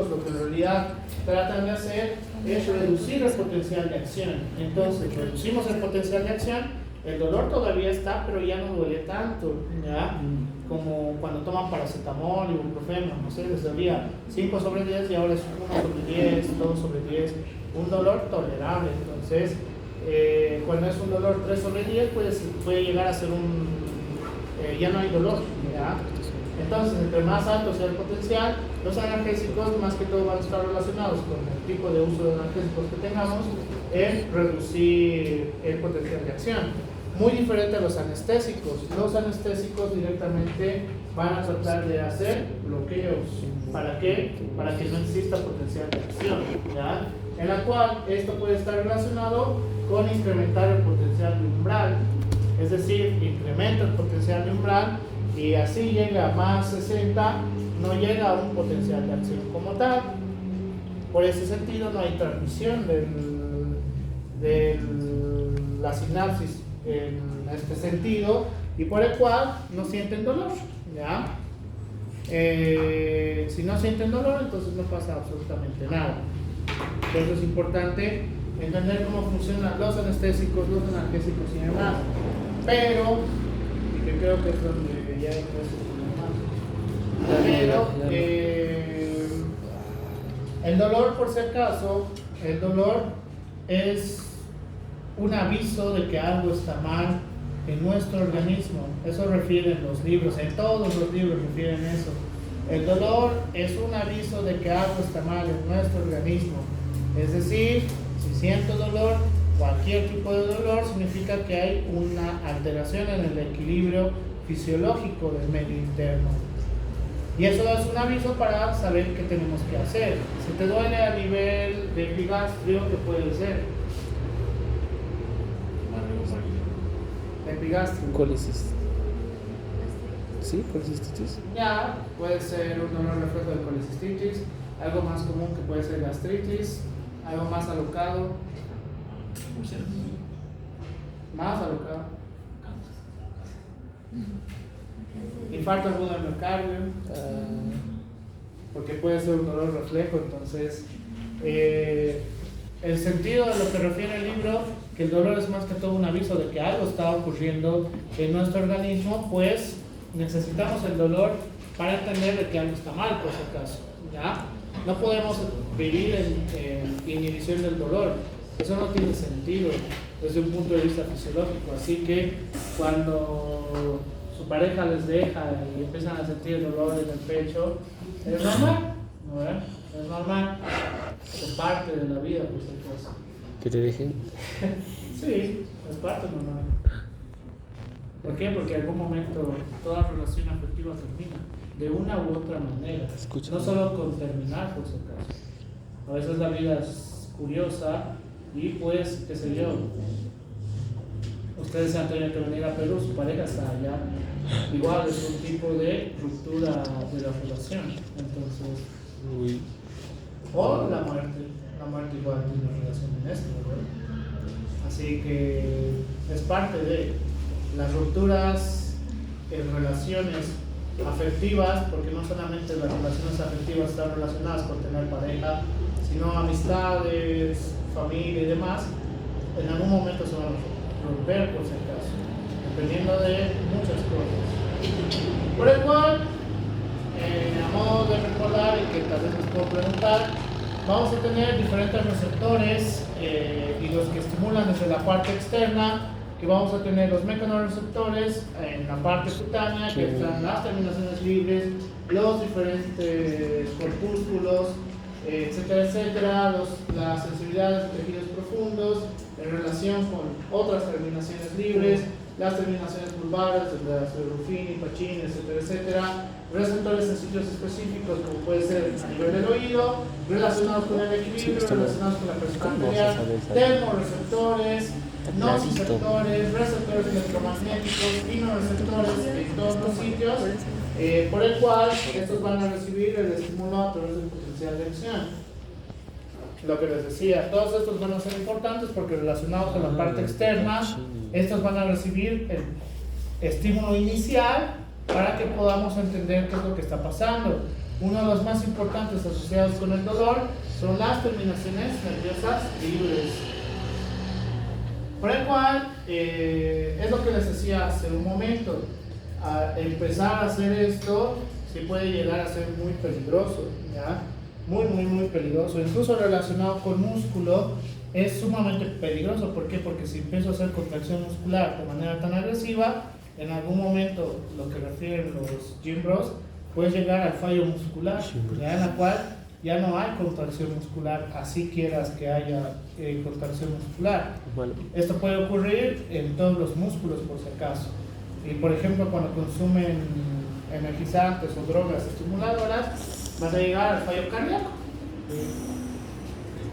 lo que en realidad tratan de hacer es reducir el potencial de acción. Entonces, reducimos el potencial de acción, el dolor todavía está, pero ya no duele tanto, ¿ya? Como cuando toman paracetamol, ibuprofeno, no sé, les dolía 5 sobre 10 y ahora es 1 sobre 10, 2 sobre 10, un dolor tolerable. Entonces, cuando es un dolor 3 sobre 10, pues puede llegar a ser ya no hay dolor, ¿ya? Entonces, entre más alto sea el potencial, los analgésicos más que todo van a estar relacionados con el tipo de uso de analgésicos que tengamos en reducir el potencial de acción. Muy diferente a los anestésicos. Los anestésicos directamente van a tratar de hacer bloqueos. ¿Para qué? Para que no exista potencial de acción, ¿ya? En la cual esto puede estar relacionado con incrementar el potencial de umbral. Es decir, incrementa el potencial de umbral y así llega a más 60, no llega a un potencial de acción como tal. Por ese sentido no hay transmisión de la sinapsis en este sentido y por el cual no sienten dolor, ¿ya? Si no sienten dolor, entonces no pasa absolutamente nada. Por eso es importante entender cómo funcionan los anestésicos, los analgésicos y demás. Pero, y que creo que es donde ya ingreso un poco más, pero El dolor, por si acaso, el dolor es un aviso de que algo está mal en nuestro organismo. Eso refieren los libros, en todos los libros refieren eso. El dolor es un aviso de que algo está mal en nuestro organismo. Es decir, si siento dolor, cualquier tipo de dolor, significa que hay una alteración en el equilibrio fisiológico del medio interno. Y eso es un aviso para saber qué tenemos que hacer. Si te duele a nivel de epigastrio, ¿qué puede ser? Epigastrio. Colicis. ¿Sí? ¿Colicistitis? Ya, puede ser un dolor reflejo de colicistitis, algo más común que puede ser gastritis, algo más alocado. Más alocado. Infarto agudo del miocardio, porque puede ser un dolor reflejo. Entonces, el sentido de lo que refiere el libro, que el dolor es más que todo un aviso de que algo está ocurriendo en nuestro organismo, pues necesitamos el dolor para entender de que algo está mal, por si acaso, ¿ya? No podemos vivir en inhibición del dolor, eso no tiene sentido desde un punto de vista fisiológico. Así que cuando su pareja les deja y empiezan a sentir el dolor en el pecho, es normal, ¿no? Es normal, es parte de la vida, por supuesto. ¿Que te dejen? Sí, es parte normal. ¿Por qué? Porque en algún momento toda relación afectiva termina, de una u otra manera. Escucha. No solo con terminar, por si acaso. A veces la vida es curiosa y pues, qué sé yo, ustedes han tenido que venir a Perú, su pareja está allá. Igual es un tipo de ruptura de la relación. Entonces, Uy. o la muerte igual tiene una relación en esto, ¿verdad? Así que es parte de las rupturas en relaciones afectivas, porque no solamente las relaciones afectivas están relacionadas con tener pareja, sino amistades, familia y demás, en algún momento se van a romper, por si acaso, dependiendo de muchas cosas. Por el cual, a modo de recordar y que tal vez les puedo preguntar, vamos a tener diferentes receptores y los que estimulan desde la parte externa, que vamos a tener los mecanorreceptores en la parte cutánea, que están las terminaciones libres, los diferentes corpúsculos, etcétera, etcétera, las sensibilidades de tejidos profundos en relación con otras terminaciones libres, las terminaciones vulvares, las de Ruffini, Pacini, etcétera, etcétera, receptores en sitios específicos como puede ser a nivel del oído, relacionados con el equilibrio, relacionados con la presión arterial, termorreceptores, nociceptores, receptores electromagnéticos, inoreceptores en todos los sitios, por el cual estos van a recibir el estímulo a través del potencial de acción. Lo que les decía, todos estos van a ser importantes porque relacionados con la parte externa, estos van a recibir el estímulo inicial para que podamos entender qué es lo que está pasando. Uno de los más importantes asociados con el dolor son las terminaciones nerviosas libres. Por el cual, es lo que les decía hace un momento, a empezar a hacer esto sí puede llegar a ser muy peligroso, ¿ya? Muy peligroso, incluso relacionado con músculo es sumamente peligroso. ¿Por qué? Porque si empiezo a hacer contracción muscular de manera tan agresiva, en algún momento, lo que refieren los gym bros, puede llegar al fallo muscular, ¿ya? En la cual ya no hay contracción muscular, así quieras que haya contracción muscular. Bueno. Esto puede ocurrir en todos los músculos, por si acaso. Y por ejemplo, cuando consumen energizantes o drogas estimuladoras, vas a llegar al fallo cardíaco.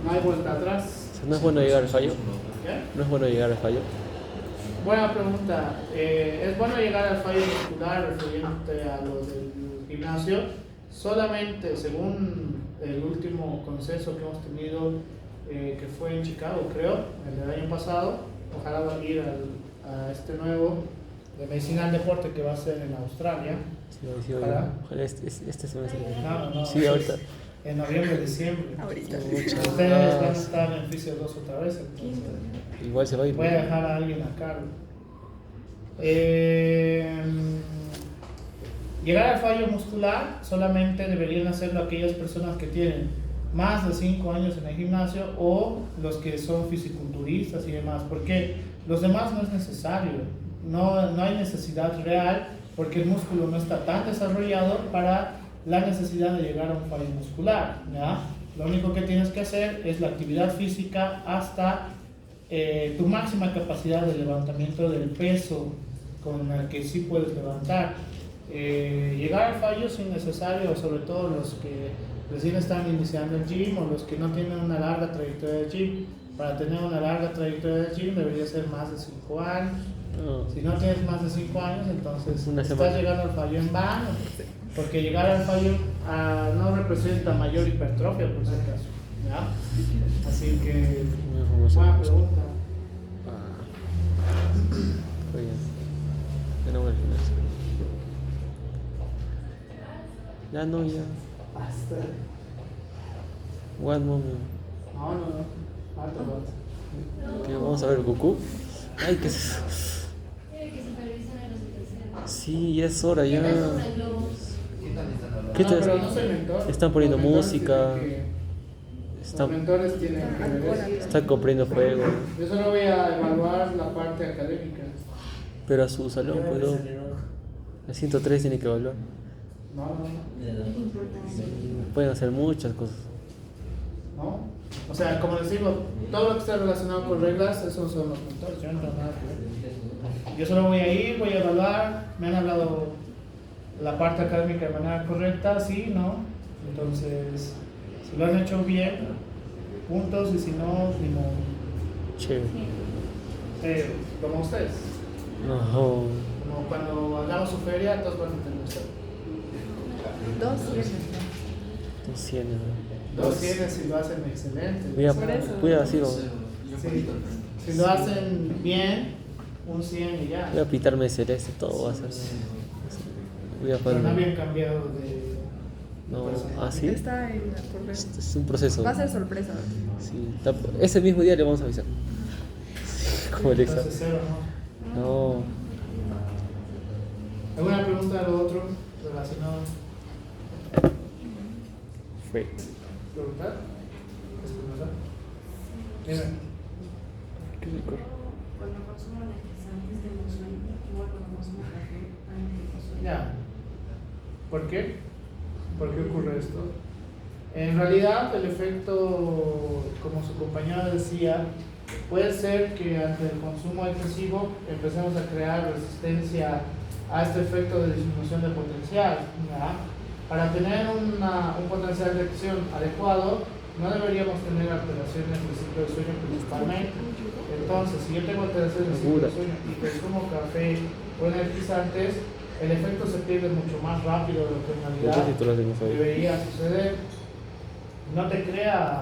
No hay vuelta atrás. ¿No es bueno llegar al fallo? ¿Qué? ¿No es bueno llegar al fallo? Buena pregunta. ¿Es bueno llegar al fallo muscular refiriéndote a lo del gimnasio? Solamente, según el último consenso que hemos tenido, que fue en Chicago, creo, el del año pasado, ojalá va a ir a este nuevo de medicina del deporte que va a ser en Australia. Sí, Ojalá. ojalá este semestre. No, Sí, ahorita. en noviembre, diciembre. Ahorita. Ustedes van a estar en Fisio 2 otra vez, entonces Igual se va a ir. voy a dejar a alguien a cargo. Llegar al fallo muscular solamente deberían hacerlo aquellas personas que tienen más de 5 años en el gimnasio o los que son fisiculturistas y demás, porque los demás no es necesario, no hay necesidad real porque el músculo no está tan desarrollado para la necesidad de llegar a un fallo muscular, ¿ya? Lo único que tienes que hacer es la actividad física hasta tu máxima capacidad de levantamiento del peso con el que sí puedes levantar. Llegar al fallo es innecesario, sobre todo los que recién están iniciando el gym o los que no tienen una larga trayectoria de gym. Para tener una larga trayectoria de gym debería ser más de 5 años. Si no tienes más de 5 años, entonces estás llegando al fallo en vano, porque llegar al fallo no representa mayor hipertrofia, por si acaso, ¿ya? Así que, buena pregunta. Ya no voy al gimnasio. Ya no, ya. Basta. One moment. No. Falta. ¿Qué, vamos a ver Goku? Ay, ¿qué es eso? Tiene que supervisar a los terceros. Sí, ya es hora, ya. ¿Qué tal sobre globos? ¿Qué No, tal? pero no soy mentor. Están poniendo Los mentores música. tienen los Están, mentores tienen que ver eso. están comprando fuego. Yo solo voy a evaluar la parte académica. Pero a su salón, pues no. La 103 tiene que evaluar. No. Pueden hacer muchas cosas. ¿No? O sea, como les digo, todo lo que está relacionado con reglas, esos son los mentores. Yo no tengo nada que ver. Yo solo voy a ir, voy a evaluar. Me han hablado la parte académica de manera correcta, sí, ¿no? Entonces, si lo han hecho bien, puntos, y si no, ni modo. Chévere. Como ustedes. No. Como cuando hagamos su feria, todos van a tener usted. 2 tienes. 200, ¿no? 200 si lo hacen excelente. Mira, Por eso. cuida así, ¿no? Sí. Si lo hacen bien, un 100 y ya. Voy a pintarme celeste, todo va a ser. Voy a Pero no poner. habían cambiado de. No, personaje. ¿ah, sí? Está en por ver. Es un proceso. Va a ser sorpresa. Sí, ese mismo día le vamos a avisar. Sí, como el examen. Entonces, cero, ¿no? No. ¿Alguna pregunta de lo otro relacionado? Fue. ¿Preguntar? ¿Preguntar? Dime. Qué rico. Cuando consumo energizantes de sueño, igual cuando consumo café, también tengo sueño. Ya. ¿Por qué? ¿Por qué ocurre esto? En realidad, el efecto, como su compañero decía, puede ser que ante el consumo excesivo empecemos a crear resistencia a este efecto de disminución de potencial, ¿ya? Para tener un potencial de acción adecuado, no deberíamos tener alteraciones del ciclo de sueño principalmente. Entonces, si yo tengo alteraciones del ciclo de sueño y consumo café o energizantes, el efecto se pierde mucho más rápido de lo que en realidad debería suceder. No te crea,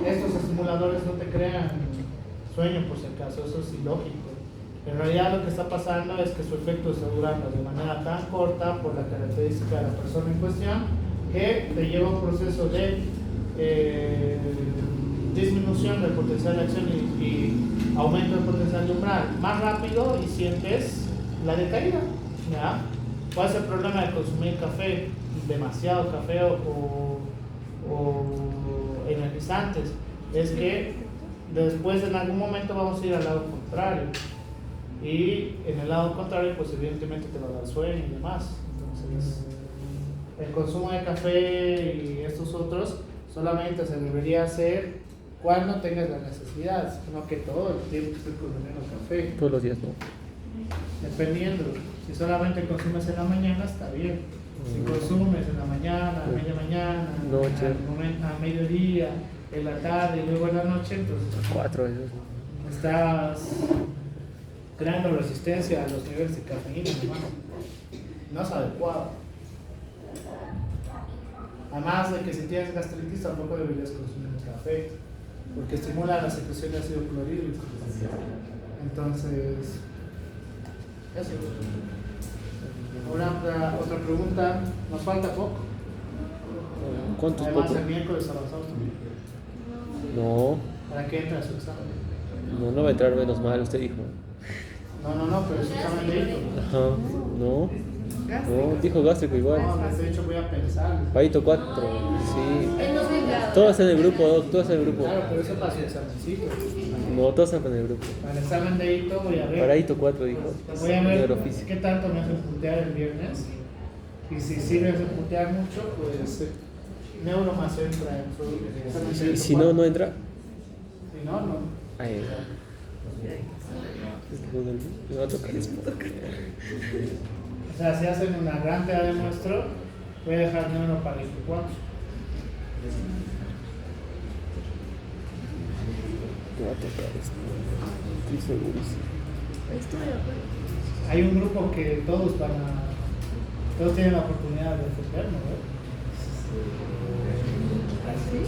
estos estimuladores no te crean sueño por si acaso, eso es ilógico. En realidad lo que está pasando es que su efecto está durando de manera tan corta por la característica de la persona en cuestión que te lleva a un proceso de disminución del potencial de acción y aumento del potencial de umbral más rápido y sientes la decaída, ¿ya? ¿Cuál es el problema de consumir café, demasiado café o energizantes? Es que después en algún momento vamos a ir al lado contrario y en el lado contrario pues evidentemente te va a dar sueño y demás. Entonces el consumo de café y estos otros solamente se debería hacer cuando tengas la necesidad, no que todo el tiempo estés consumiendo café. Todos los días, ¿no? Dependiendo, si solamente consumes en la mañana está bien. Si consumes en la mañana, a media mañana, Noche. a mediodía, en la tarde y luego en la noche, entonces 4 veces. estás creando resistencia a los niveles de cafeína, hermano. No es adecuado. Además de que si tienes gastritis tampoco deberías consumir café, porque estimula la secreción de ácido clorhídrico. Entonces, eso. Otra pregunta, nos falta poco. ¿Cuántos Además pocos? el miércoles avanzamos también. No, ¿Para qué entra su examen? no va a entrar menos mal, usted dijo. No, pero es examen médico. Ajá, no. Gástrico. No, dijo gástrico igual. No, de hecho voy a pensar. Paito 4, sí. En 2000. Todos en el grupo, todos en el grupo. Claro, pero eso para su examencito. No, todos están en el grupo. Para el examen de hito voy a ver. Paraito 4 dijo. Voy a ver Neurofísica. qué tanto me hacen putear el viernes. Y si sí me hacen putear mucho, pues neuro más entra en su Y si no, no entra. Si no, no. Ay, me va a tocar eso. O sea, si hacen una gran tea de muestro, voy a dejar neuro para el 4. Me va a tocar esto. Estoy segurísimo. Estoy de acuerdo. Hay un grupo que todos tienen la oportunidad de defender, ¿no? ¿Así?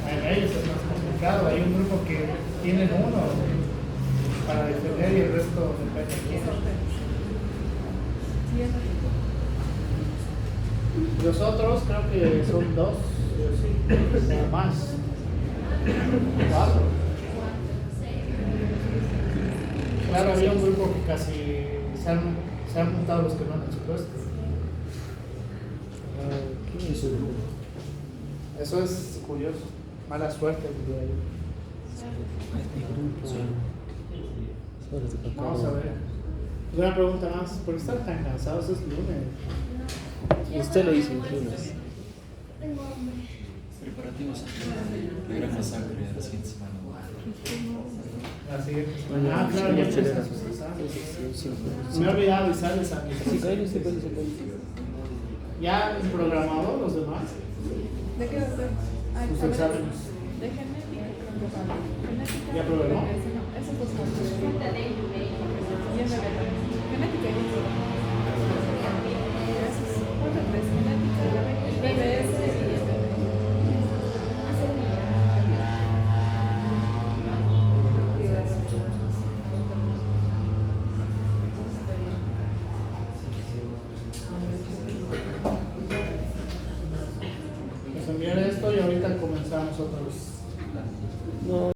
A ellos es más complicado. Hay un grupo que tienen uno para defender y el resto depende de quién. Sí, es así. Los otros creo que son 2, o más. 4. Claro, había un grupo que casi se han juntado los que no han expuesto. ¿Quién es el grupo? Eso es curioso. Mala suerte, diría yo. Vamos a ver. Una pregunta más. ¿Por qué están tan cansados? Es lunes. Usted lo hizo en lunes. Tengo hambre. Preparativos de gran masacre de la siguiente semana. La siguiente semana. Ah, claro, ya empiezan sus exámenes. Me he olvidado avisarles a mis ¿Ya han programado los demás? ¿De qué doctor? Ay, Sus a ver, exámenes. de genética, creo que para genética. ¿Ya programó? Ese no, esos dos no. Y MB también. Genética y eso. Esos 4, 3, genética, BBS y MB. Pues enviar esto y ahorita comenzamos otra vez. No.